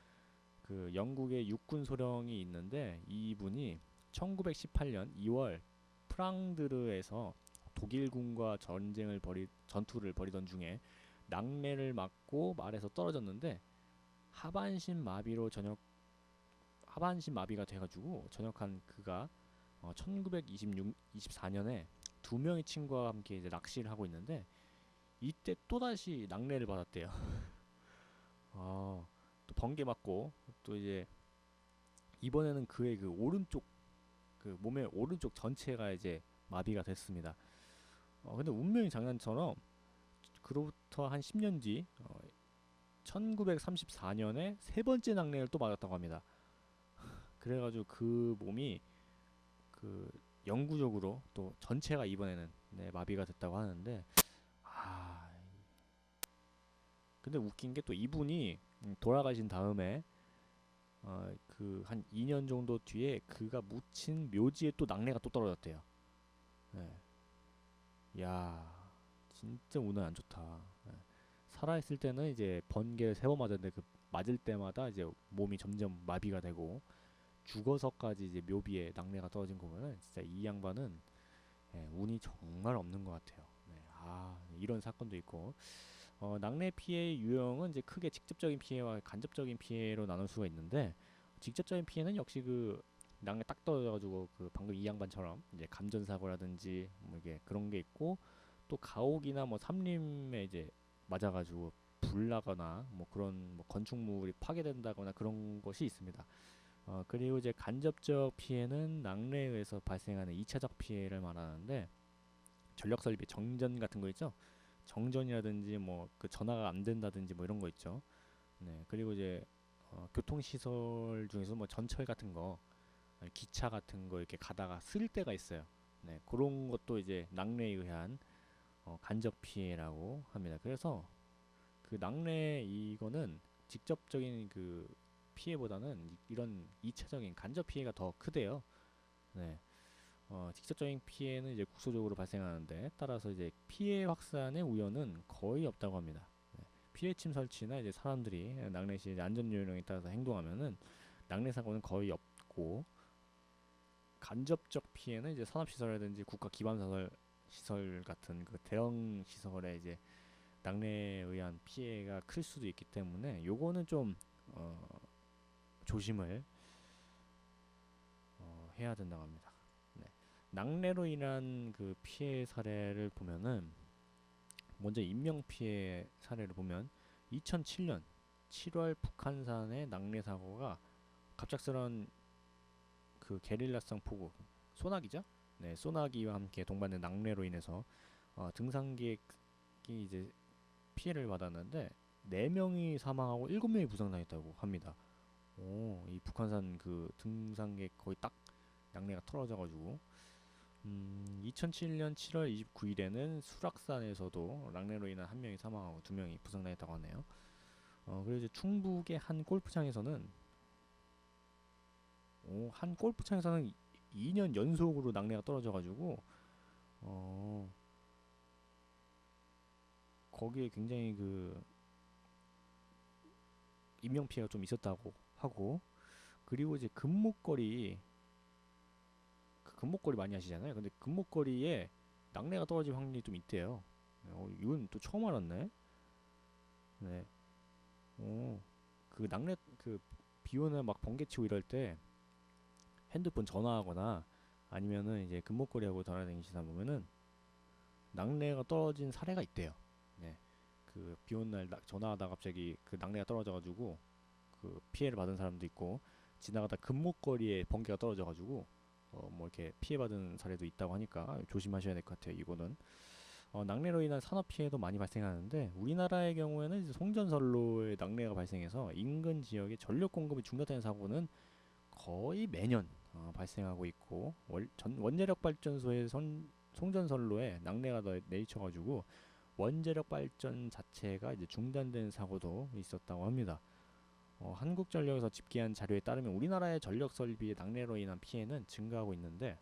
그 영국의 육군 소령이 있는데, 이분이 1918년 2월 프랑드르에서 독일군과 전투를 벌이던 중에 낙뢰를 맞고 말에서 떨어졌는데, 하반신 마비가 돼가지고 전역한 그가 1924년에 두 명의 친구와 함께 이제 낚시를 하고 있는데, 이때 또 다시 낙뢰를 받았대요. 또 번개 맞고, 또 이제 이번에는 그의 그 오른쪽, 그 몸의 오른쪽 전체가 이제 마비가 됐습니다. 근데 운명의 장난처럼 그로부터 한 10년 뒤 1934년에 세 번째 낙뢰를 또 맞았다고 합니다. 그래가지고 그 몸이 그 영구적으로 또 전체가 이번에는, 네, 마비가 됐다고 하는데, 아 근데 웃긴 게 또 이분이 돌아가신 다음에 그 한 2년 정도 뒤에 그가 묻힌 묘지에 또 낙뢰가 또 떨어졌대요. 네. 야, 진짜 운은 안 좋다. 네. 살아있을 때는 이제 번개를 3번 맞았는데, 그 맞을 때마다 이제 몸이 점점 마비가 되고, 죽어서까지 이제 묘비에 낙뢰가 떨어진 거 보면은 진짜 이 양반은, 운이 정말 없는 것 같아요. 이런 사건도 있고 낙뢰 피해 유형은 이제 크게 직접적인 피해와 간접적인 피해로 나눌 수가 있는데 직접적인 피해는 역시 그 낙뢰 딱 떨어져가지고 그 방금 이 양반처럼 이제 감전사고라든지 뭐 이게 그런 게 있고 또 가옥이나 뭐 산림에 이제 맞아가지고 불 나거나 뭐 그런 뭐 건축물이 파괴된다거나 그런 것이 있습니다. 그리고 이제 간접적 피해는 낙뢰에 의해서 발생하는 2차적 피해를 말하는데 전력 설비 정전 같은 거 있죠? 정전이라든지 뭐 그 전화가 안 된다든지 뭐 이런 거 있죠. 네. 그리고 이제 교통 시설 중에서 뭐 전철 같은 거, 아니 기차 같은 거 이렇게 가다가 쓸 때가 있어요. 네. 그런 것도 이제 낙뢰에 의한 간접 피해라고 합니다. 그래서 그 낙뢰 이거는 직접적인 그 피해보다는 이런 2차적인 간접 피해가 더 크대요. 네. 직접적인 피해는 이제 국소적으로 발생하는데 따라서 이제 피해 확산의 우려는 거의 없다고 합니다. 네. 피해침 설치나 이제 사람들이 낙뢰 시 안전 요령에 따라서 행동하면은 낙뢰 사고는 거의 없고 간접적 피해는 이제 산업시설이라든지 국가 기반 시설 같은 그 대형 시설에 이제 낙뢰에 의한 피해가 클 수도 있기 때문에 요거는 좀 어, 조심을 해야 된다고 합니다. 네. 낙뢰로 인한 그 피해 사례를 보면은 먼저 인명 피해 사례를 보면 2007년 7월 북한산의 낙뢰 사고가 갑작스런 그 게릴라성 폭우 소나기죠? 네, 소나기와 함께 동반된 낙뢰로 인해서 등산객이 이제 피해를 받았는데 4명이 사망하고 7명이 부상당했다고 합니다. 이 북한산 그 등산객 거의 딱 낙뢰가 털어져가지고 2007년 7월 29일에는 수락산에서도 낙뢰로 인한 한 명이 사망하고 2명이 부상당했다고 하네요. 그리고 이제 충북의 한 골프장에서는 한 골프장에서는 2년 연속으로 낙뢰가 떨어져가지고 어, 거기에 굉장히 그 인명 피해가 좀 있었다고 하고 그리고 이제 그 금목걸이 많이 하시잖아요. 근데 금목걸이에 낙뢰가 떨어질 확률이 좀 있대요. 이건 또 처음 알았네. 네. 오, 그 낙뢰 그 비오는 막 번개 치고 이럴 때 핸드폰 전화하거나 아니면은 이제 금목걸이하고 돌아다니시다 보면은 낙뢰가 떨어진 사례가 있대요. 네. 그 비오는 날 전화하다 갑자기 그 낙뢰가 떨어져가지고 그 피해를 받은 사람도 있고 지나가다 금목걸이에 번개가 떨어져가지고 뭐 이렇게 피해받은 사례도 있다고 하니까 조심하셔야 될 것 같아요. 이거는 낙뢰로 인한 산업 피해도 많이 발생하는데 우리나라의 경우에는 이제 송전선로에 낙뢰가 발생해서 인근 지역에 전력 공급이 중단되는 사고는 거의 매년 발생하고 있고 원자력 발전소의 송전선로에 낙뢰가 내리쳐가지고 원자력 발전 자체가 이제 중단된 사고도 있었다고 합니다. 한국전력에서 집계한 자료에 따르면 우리나라의 전력 설비의 낙뢰로 인한 피해는 증가하고 있는데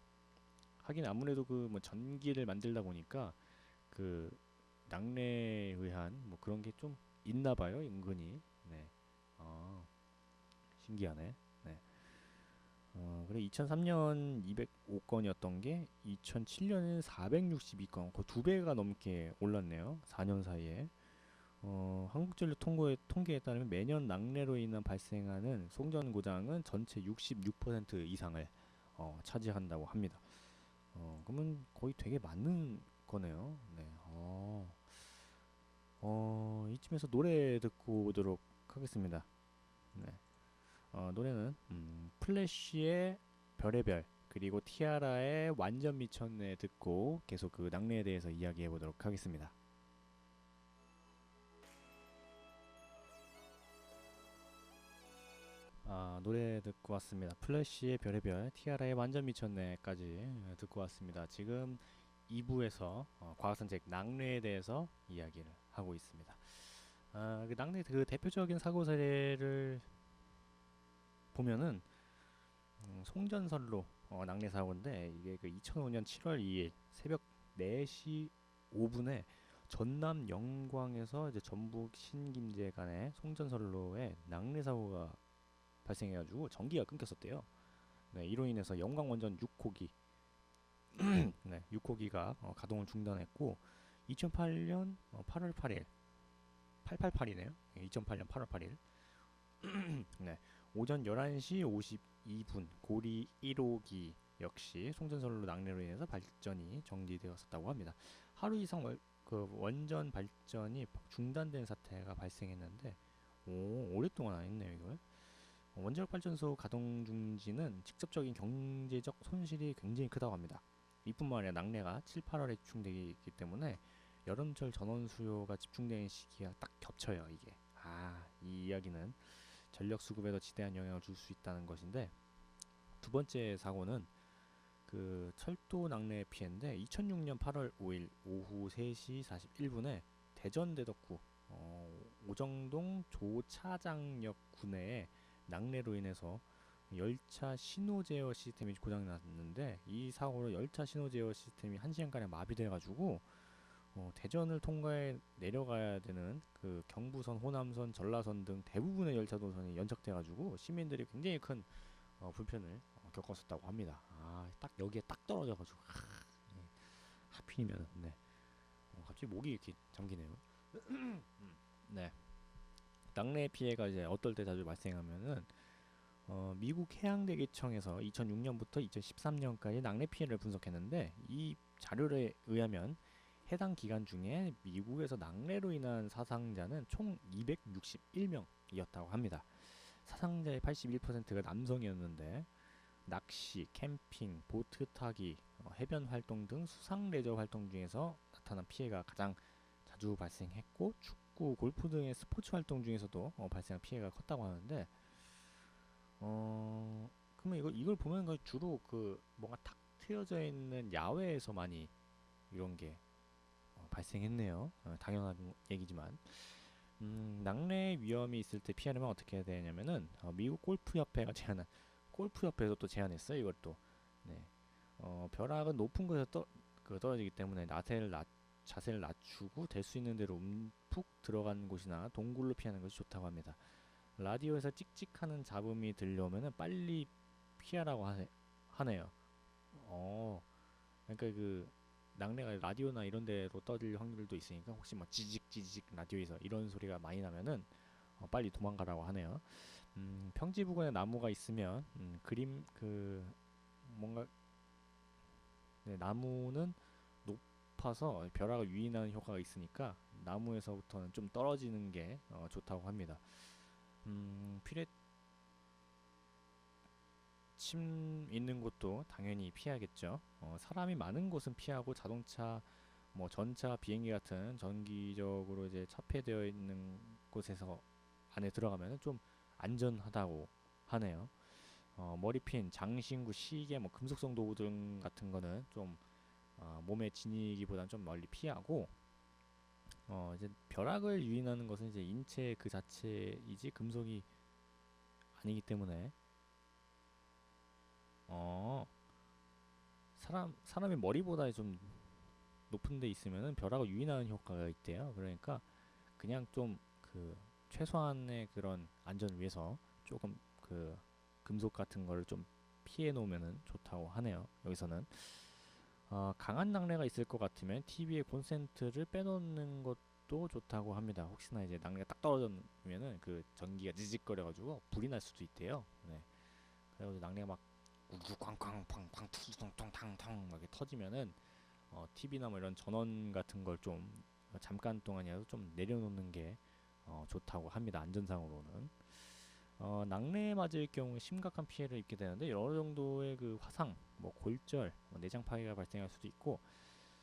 하긴 아무래도 그 뭐 전기를 만들다 보니까 그 낙뢰에 의한 뭐 그런 게 좀 있나 봐요, 은근히. 네. 아, 신기하네. 네. 그래 2003년 205건이었던 게 2007년에는 462건, 거의 2배가 넘게 올랐네요. 4년 사이에. 한국전력 통계에 따르면 매년 낙뢰로 인한 발생하는 송전 고장은 전체 66% 이상을 차지한다고 합니다. 그러면 거의 되게 많은 거네요. 네. 이쯤에서 노래 듣고 오도록 하겠습니다. 네. 노래는 플래시의 별의 별 그리고 티아라의 완전 미쳤네 듣고 계속 그 낙뢰에 대해서 이야기해 보도록 하겠습니다. 노래 듣고 왔습니다. 플래시의 별의 별, 티아라의 완전 미쳤네까지 듣고 왔습니다. 지금 2부에서 과학산책 낙뢰에 대해서 이야기를 하고 있습니다. 그 낙뢰 그 대표적인 사고 사례를 보면은 송전선로 낙뢰 사고인데 이게 그 2005년 7월 2일 새벽 4시 5분에 전남 영광에서 이제 전북 신김제 간의 송전선로에 낙뢰 사고가 발생해가지고 전기가 끊겼었대요. 네, 이로 인해서 영광 원전 6호기 네, 6호기가 가동을 중단했고 2008년 8월 8일 888이네요. 2008년 8월 8일 네, 오전 11시 52분 고리 1호기 역시 송전선로 낙뢰로 인해서 발전이 정지되었었다고 합니다. 하루 이상 그 원전 발전이 중단된 사태가 발생했는데 오랫동안 안 했네요 이걸. 원자력 발전소 가동 중지는 직접적인 경제적 손실이 굉장히 크다고 합니다. 이뿐만 아니라 낙뢰가 7, 8월에 집중되기 때문에 여름철 전원 수요가 집중되는 시기가 딱 겹쳐요 이게. 이 이야기는 전력 수급에도 지대한 영향을 줄 수 있다는 것인데, 두 번째 사고는 그 철도 낙뢰 피해인데 2006년 8월 5일 오후 3시 41분에 대전 대덕구 오정동 조차장역 구내에 낙뢰로 인해서 열차 신호 제어 시스템이 고장 났는데, 이 사고로 열차 신호 제어 시스템이 1시간가량 마비돼 가지고 대전을 통과해 내려가야 되는 그 경부선, 호남선, 전라선 등 대부분의 열차 노선이 연착돼 가지고 시민들이 굉장히 큰 불편을 겪었었다고 합니다. 딱 여기에 딱 떨어져 가지고 예. 하필이면 네. 갑자기 목이 이렇게 잠기네요. 네. 낙뢰 피해가 이제 어떨 때 자주 발생하면은 미국 해양대기청에서 2006년부터 2013년까지 낙뢰 피해를 분석했는데, 이 자료에 의하면 해당 기간 중에 미국에서 낙뢰로 인한 사상자는 총 261명이었다고 합니다. 사상자의 81%가 남성이었는데, 낚시, 캠핑, 보트 타기, 해변 활동 등 수상 레저 활동 중에서 나타난 피해가 가장 자주 발생했고, 축구, 골프 등의 스포츠 활동 중에서도 발생한 피해가 컸다고 하는데, 그러면 이걸 보면 주로 그 뭔가 탁 트여져 있는 야외에서 많이 이런 게 발생했네요. 당연한 얘기지만, 낙뢰 위험이 있을 때 피하려면 어떻게 해야 되냐면은 미국 골프협회가 제안한, 골프협회에서 또 제안했어요 이것도. 네. 벼락은 높은 곳에서 떨어지기 때문에 자세를 낮추고 될 수 있는 대로 움푹 들어간 곳이나 동굴로 피하는 것이 좋다고 합니다. 라디오에서 찍찍하는 잡음이 들려오면은 빨리 피하라고 하네요. 그러니까 그 낙뢰가 라디오나 이런 데로 떠질 확률도 있으니까, 혹시 뭐 지직 라디오에서 이런 소리가 많이 나면은 빨리 도망가라고 하네요. 평지 부근에 나무가 있으면 그림 그 뭔가 네, 나무는 높아서 벼락을 유인하는 효과가 있으니까 나무에서부터는 좀 떨어지는 게 좋다고 합니다. 침 있는 곳도 당연히 피하겠죠. 사람이 많은 곳은 피하고 자동차, 뭐 전차, 비행기 같은 전기적으로 이제 차폐되어 있는 곳에서 안에 들어가면 좀 안전하다고 하네요. 머리핀, 장신구, 시계, 뭐 금속성 도구 등 같은 거는 좀 몸에 지니기보다는 좀 멀리 피하고, 이제 벼락을 유인하는 것은 이제 인체 그 자체이지 금속이 아니기 때문에 어 사람이 머리보다 좀 높은 데 있으면은 벼락을 유인하는 효과가 있대요. 그러니까 그냥 좀 그 최소한의 그런 안전을 위해서 조금 그 금속 같은 거를 좀 피해 놓으면은 좋다고 하네요. 여기서는 강한 낙뢰가 있을 것 같으면 TV의 콘센트를 빼놓는 것도 좋다고 합니다. 혹시나 이제 낙뢰가 딱 떨어졌으면은 그 전기가 지직거려 가지고 불이 날 수도 있대요. 네. 그래가지고 낙뢰가 막 우광광 팡팡 투둥퉁탕탕 막 이렇게 터지면은 TV나 뭐 이런 전원 같은 걸 좀 잠깐 동안이라도 좀 내려놓는 게 좋다고 합니다. 안전상으로는. 낙뢰에 맞을 경우 심각한 피해를 입게 되는데, 여러 정도의 그 화상, 뭐 골절, 내장 파괴가 발생할 수도 있고,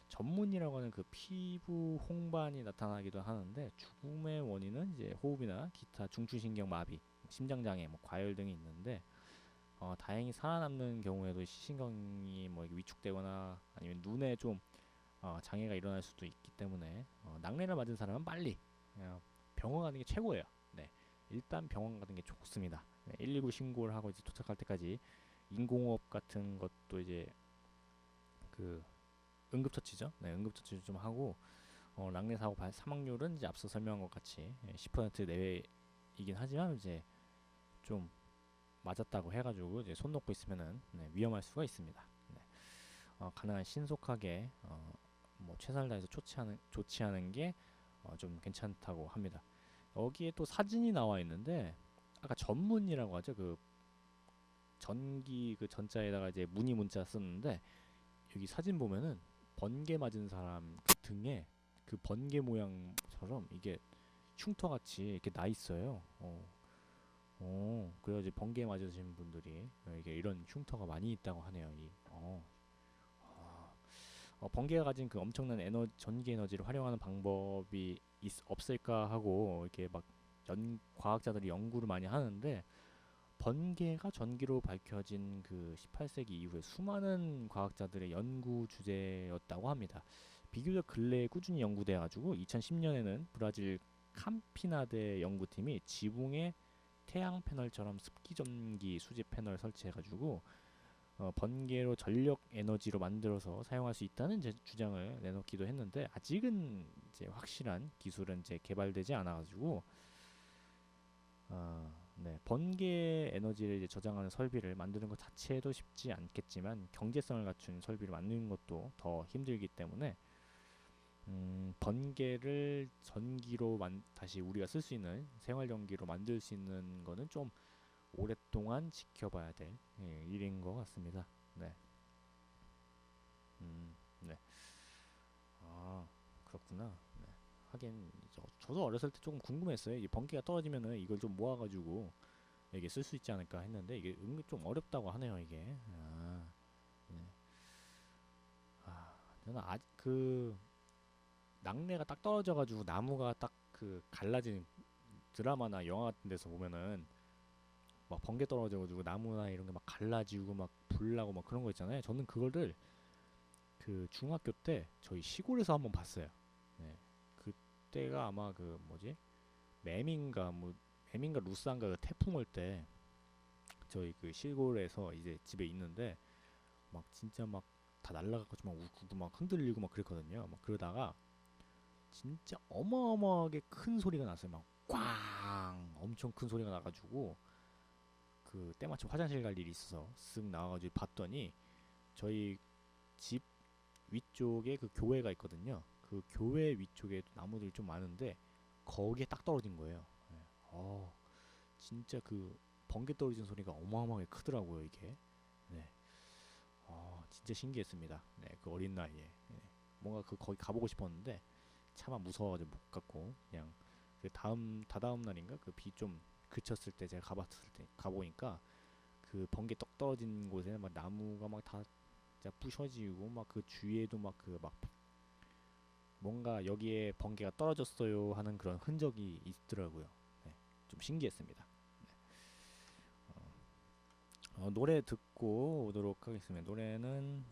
전문이라고 하는 그 피부 홍반이 나타나기도 하는데, 죽음의 원인은 이제 호흡이나 기타 중추신경 마비, 심장 장애, 뭐 과열 등이 있는데, 다행히 살아남는 경우에도 시신경이 뭐 위축되거나 아니면 눈에 좀 장애가 일어날 수도 있기 때문에 낙뢰를 맞은 사람은 빨리 병원 가는 게 최고예요. 네. 일단 병원 가는 게 좋습니다. 네, 119 신고를 하고 이제 도착할 때까지 인공호흡 같은 것도 이제 그 응급처치죠. 네, 응급처치 좀 하고, 낙뢰 사고 사망률은 이제 앞서 설명한 것 같이 10% 내외이긴 하지만 이제 좀 맞았다고 해가지고 이제 손 놓고 있으면은 네, 위험할 수가 있습니다. 네. 가능한 신속하게 뭐 최선을 다해서 조치하는 게 좀 괜찮다고 합니다. 여기에 또 사진이 나와 있는데 아까 전문이라고 하죠. 그 전기 그 전자에다가 이제 문의 문자 썼는데 여기 사진 보면은 번개 맞은 사람 그 등에 그 번개 모양처럼 이게 흉터같이 이렇게 나 있어요. 그래서 이제 번개 맞으신 분들이 이게 이런 흉터가 많이 있다고 하네요. 번개가 가진 그 엄청난 전기 에너지를 활용하는 방법이 없을까 하고 이렇게 막 과학자들이 연구를 많이 하는데 번개가 전기로 밝혀진 그 18세기 이후에 수많은 과학자들의 연구 주제였다고 합니다. 비교적 근래에 꾸준히 연구돼 가지고 2010년에는 브라질 캄피나데 연구팀이 지붕에 태양 패널처럼 습기 전기 수집 패널 설치해 가지고 번개로 전력 에너지로 만들어서 사용할 수 있다는 주장을 내놓기도 했는데 아직은 이제 확실한 기술은 이제 개발되지 않아 가지고 네, 번개 에너지를 이제 저장하는 설비를 만드는 것 자체도 쉽지 않겠지만 경제성을 갖춘 설비를 만드는 것도 더 힘들기 때문에 번개를 전기로 다시 우리가 쓸 수 있는 생활 전기로 만들 수 있는 거는 좀 오랫동안 지켜봐야 될 일인 것 같습니다. 네. 네. 그렇구나. 네. 하긴 저도 어렸을 때 조금 궁금했어요. 이 번개가 떨어지면은 이걸 좀 모아가지고 이게 쓸 수 있지 않을까 했는데 이게 은근 좀 어렵다고 하네요. 이게. 네. 저는 아직 그 낙뢰가 딱 떨어져가지고 나무가 딱 그 갈라진 드라마나 영화 같은 데서 보면은 막 번개 떨어져가지고 나무나 이런 게 막 갈라지고 막 불나고 막 그런 거 있잖아요. 저는 그거를 그 중학교 때 저희 시골에서 한번 봤어요. 네. 그때가 아마 그 뭐지? 매민가 루스안가 그 태풍 올 때 저희 그 시골에서 이제 집에 있는데 막 진짜 막 다 날라가고 막 울고 막 흔들리고 막 그랬거든요. 막 그러다가 진짜 어마어마하게 큰 소리가 났어요. 막 꽝 엄청 큰 소리가 나가지고 그 때마침 화장실 갈 일이 있어서 쓱 나와가지고 봤더니 저희 집 위쪽에 그 교회가 있거든요. 그 교회 위쪽에 나무들이 좀 많은데 거기에 딱 떨어진 거예요. 네. 진짜 그 번개 떨어진 소리가 어마어마하게 크더라고요 이게. 네. 진짜 신기했습니다. 네, 그 어린 나이에. 네. 뭔가 거기 가보고 싶었는데 차마 무서워가지고 못 갔고 그냥 그 다다음 날인가 그 비 좀 그쳤을 때 제가 가봤을 때 가보니까 그 번개 떡 떨어진 곳에 막 나무가 막 다 부셔지고 막 그 주위에도 막 그 막 뭔가 여기에 번개가 떨어졌어요 하는 그런 흔적이 있더라고요. 네, 좀 신기했습니다. 네. 노래 듣고 오도록 하겠습니다. 노래는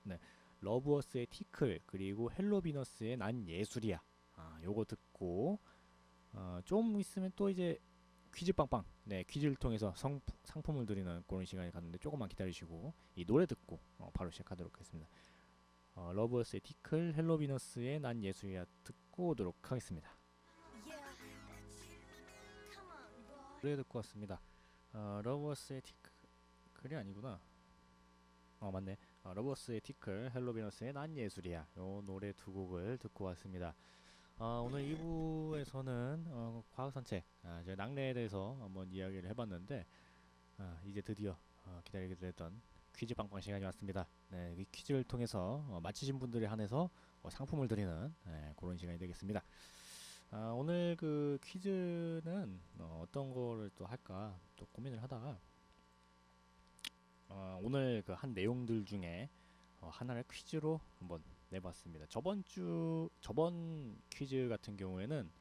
네, 러브어스의 티클 그리고 헬로비너스의 난 예술이야. 요거 듣고 좀 있으면 또 이제 퀴즈 빵빵. 네, 퀴즈를 통해서 상품을 드리는 그런 시간이 갔는데 조금만 기다리시고 이 노래 듣고 바로 시작하도록 하겠습니다. 러브어스의 티클, 헬로비너스의 난 예술이야 듣고 오도록 하겠습니다. 노래 듣고 왔습니다. 러브어스의 티클이 아니구나. 맞네. 러버스의 티클, 헬로비너스의 난 예술이야. 요 노래 두 곡을 듣고 왔습니다. 오늘 2부에서는 과학 산책, 저희 낙뢰에 대해서 한번 이야기를 해봤는데 이제 드디어 기다리게 됐던 퀴즈 빵빵 시간이 왔습니다. 네, 이 퀴즈를 통해서 맞히신 분들에 한해서 상품을 드리는 그런 시간이 되겠습니다. 오늘 그 퀴즈는 어떤 거를 또 할까 또 고민을 하다가 오늘 그 한 내용들 중에 하나를 퀴즈로 한번 내봤습니다. 저번 퀴즈 같은 경우에는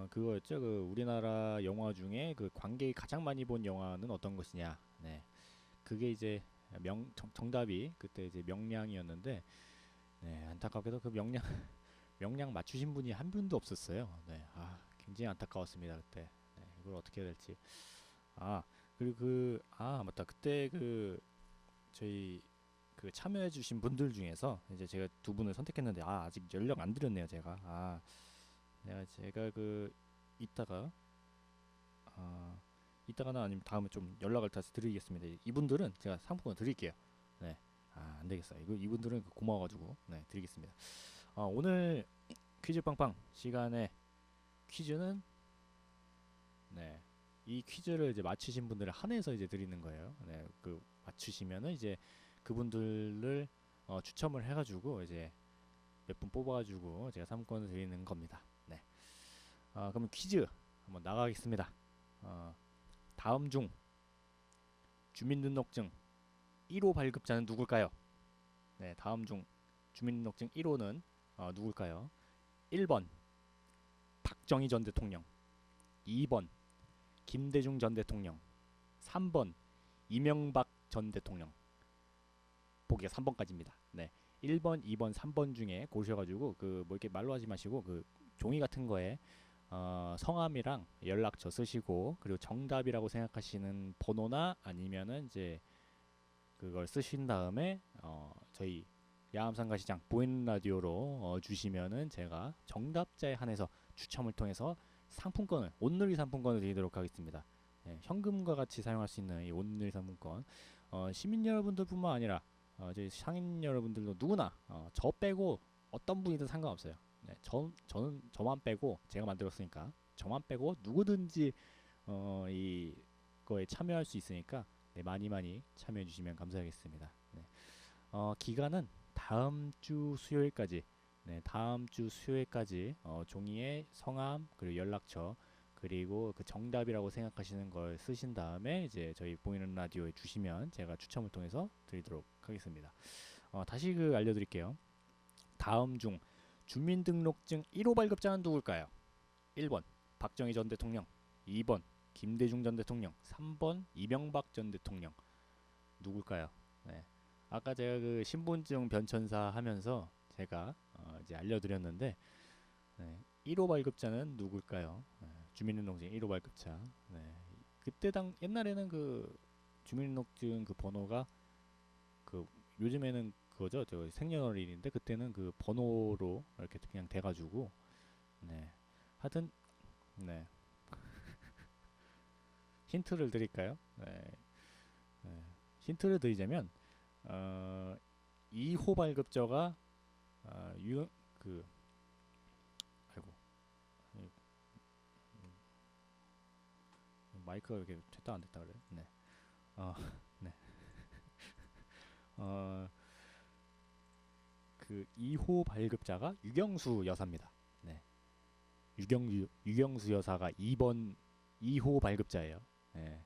그거였죠. 그 우리나라 영화 중에 그 관객이 가장 많이 본 영화는 어떤 것이냐. 네, 그게 이제 정답이 그때 이제 명량이었는데, 네, 안타깝게도 그 명량 명량 맞추신 분이 한 분도 없었어요. 네, 굉장히 안타까웠습니다 그때. 네, 이걸 어떻게 해야 될지. 아 그리고 맞다. 그때 그 저희 그 참여해주신 분들 중에서 이제 제가 두 분을 선택했는데 아직 연락 안 드렸네요 제가. 제가 그 이따가 이따가나 아니면 다음에 좀 연락을 다시 드리겠습니다. 이분들은 제가 상품권 드릴게요. 네. 안 되겠어요. 이분들은 고마워가지고 네 드리겠습니다. 오늘 퀴즈 빵빵 시간에 퀴즈는 네. 이 퀴즈를 이제 맞추신 분들을 한해서 이제 드리는 거예요. 네. 그 맞추시면은 이제 그분들을 추첨을 해가지고 이제 몇 분 뽑아가지고 제가 상품권을 드리는 겁니다. 네. 그러면 퀴즈 한번 나가겠습니다. 다음 중 주민등록증 1호 발급자는 누굴까요? 네, 다음 중 주민등록증 1호는 누굴까요? 1번 박정희 전 대통령, 2번 김대중 전 대통령, 3번 이명박 전 대통령. 보기가 3번까지입니다. 네. 1번, 2번, 3번 중에 고르셔가지고 그 뭐 이렇게 말로 하지 마시고 그 종이 같은 거에 성함이랑 연락처 쓰시고 그리고 정답이라고 생각하시는 번호나 아니면은 이제 그걸 쓰신 다음에 저희 야암상가시장 보이는 라디오로 주시면은 제가 정답자에 한해서 추첨을 통해서 상품권을 온누리 상품권을 드리도록 하겠습니다. 네, 현금과 같이 사용할 수 있는 이 온누리 상품권 시민 여러분들뿐만 아니라 저희 상인 여러분들도 누구나 저 빼고 어떤 분이든 상관없어요. 네, 저는 저만 빼고 제가 만들었으니까 저만 빼고 누구든지 이 거에 참여할 수 있으니까 네, 많이 참여해 주시면 감사하겠습니다. 네. 기간은 다음 주 수요일까지 네, 다음 주 수요일까지 종이에 성함 그리고 연락처 그리고 그 정답이라고 생각하시는 걸 쓰신 다음에 이제 저희 보이는 라디오에 주시면 제가 추첨을 통해서 드리도록 하겠습니다. 다시 알려드릴게요. 다음 중 주민등록증 1호 발급자는 누굴까요? 1번 박정희 전 대통령, 2번 김대중 전 대통령, 3번 이명박 전 대통령. 누굴까요? 네. 아까 제가 그 신분증 변천사 하면서 제가 이제 알려드렸는데 네. 1호 발급자는 누굴까요? 네. 주민등록증 1호 발급자. 네. 그때 옛날에는 그 주민등록증 그 번호가 그 요즘에는 그거죠. 저 생년월일인데 그때는 그 번호로 이렇게 그냥 돼가지고 네. 하여튼 네. 힌트를 드릴까요? 네. 네. 힌트를 드리자면 2호 발급자가 그 아이고 마이크가 이렇게 됐다 안 됐다 그래. 네. 네. 그 2호 발급자가 유경수 여사입니다. 네. 유경수 여사가 2호 발급자예요. 네.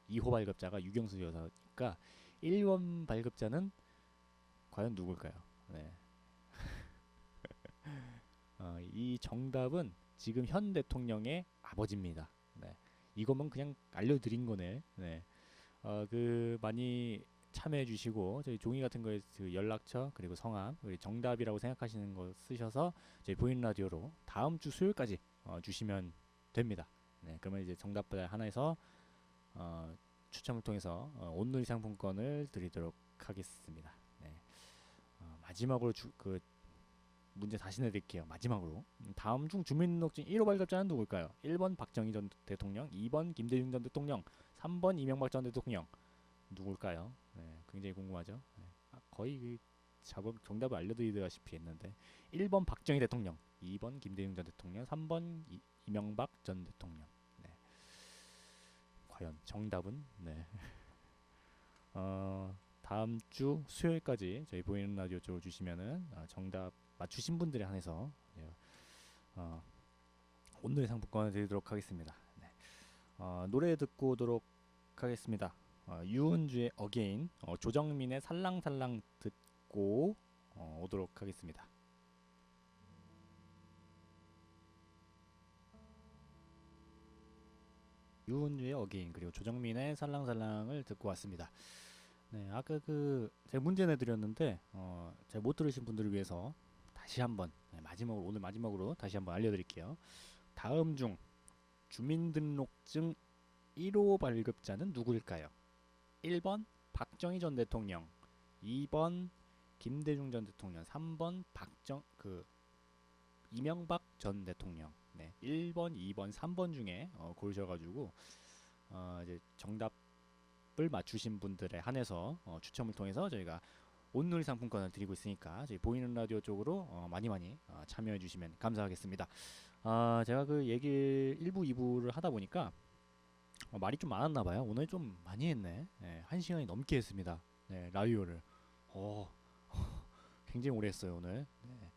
2호 발급자가 유경수 여사니까 1번 발급자는 과연 누굴까요? 네. 이 정답은 지금 현 대통령의 아버지입니다. 네. 이것만 그냥 알려드린 거네. 네. 그 많이 참여해 주시고 저희 종이 같은 거에 그 연락처 그리고 성함 그리고 정답이라고 생각하시는 거 쓰셔서 저희 보이는 라디오로 다음 주 수요일까지 주시면 됩니다. 네. 그러면 이제 정답자 하나에서 추첨을 통해서 온누리 상품권을 드리도록 하겠습니다. 네. 마지막으로 그 문제 다시 내드릴게요. 마지막으로 다음 중 주민등록증 1호 발급자는 누굴까요? 1번 박정희 전 대통령, 2번 김대중 전 대통령, 3번 이명박 전 대통령. 누굴까요? 네, 굉장히 궁금하죠. 네. 거의 그 정답을 알려드리다시피 했는데 1번 박정희 대통령, 2번 김대중 전 대통령, 3번 이명박 전 대통령. 네. 과연 정답은 네. 다음 주 수요일까지 저희 보이는 라디오 쪽으로 주시면은 정답 맞추신 분들에 한해서 온누리 상품권을 드리도록 하겠습니다. 네. 노래 듣고 오도록 하겠습니다. 유은주의 어게인, 조정민의 살랑살랑 듣고 오도록 하겠습니다. 유은주의 어게인 그리고 조정민의 살랑살랑을 듣고 왔습니다. 네, 아까 제가 문제 내드렸는데 잘 못 들으신 분들을 위해서 다시 한번 오늘 마지막으로 다시 한번 알려드릴게요. 다음 중 주민등록증 1호 발급자는 누구일까요? 1번 박정희 전 대통령, 2번 김대중 전 대통령, 3번 이명박 전 대통령. 네, 1번, 2번, 3번 중에 고르셔가지고 이제 정답을 맞추신 분들에 한해서 추첨을 통해서 저희가 온누리 상품권을 드리고 있으니까 저희 보이는 라디오 쪽으로 많이 참여해 주시면 감사하겠습니다. 제가 그 얘기 1부, 2부를 하다 보니까 말이 좀 많았나 봐요. 오늘 좀 많이 했네. 네, 1시간이 넘게 했습니다. 네, 라디오를. 어, 굉장히 오래 했어요, 오늘. 네.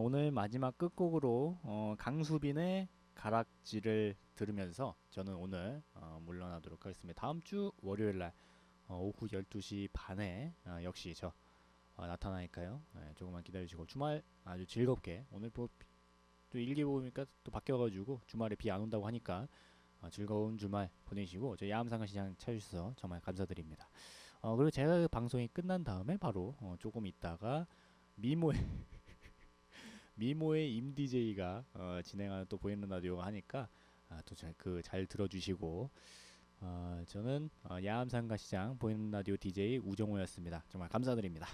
오늘 마지막 끝곡으로 강수빈의 가락지를 들으면서 저는 오늘 물러나도록 하겠습니다. 다음 주 월요일 날 오후 12시 반에 역시 저 나타나니까요. 네, 조금만 기다려주시고 주말 아주 즐겁게 오늘 또 일기 보니까 또 바뀌어가지고 주말에 비 안 온다고 하니까 즐거운 주말 보내시고 저희 야암상가시장 찾아주셔서 정말 감사드립니다. 그리고 제가 그 방송이 끝난 다음에 바로 조금 있다가 미모의 미모의 임 DJ가 진행하는 또 보이는 라디오 하니까 또 잘 들어주시고 저는 야암상가시장 보이는 라디오 DJ 우정호였습니다. 정말 감사드립니다.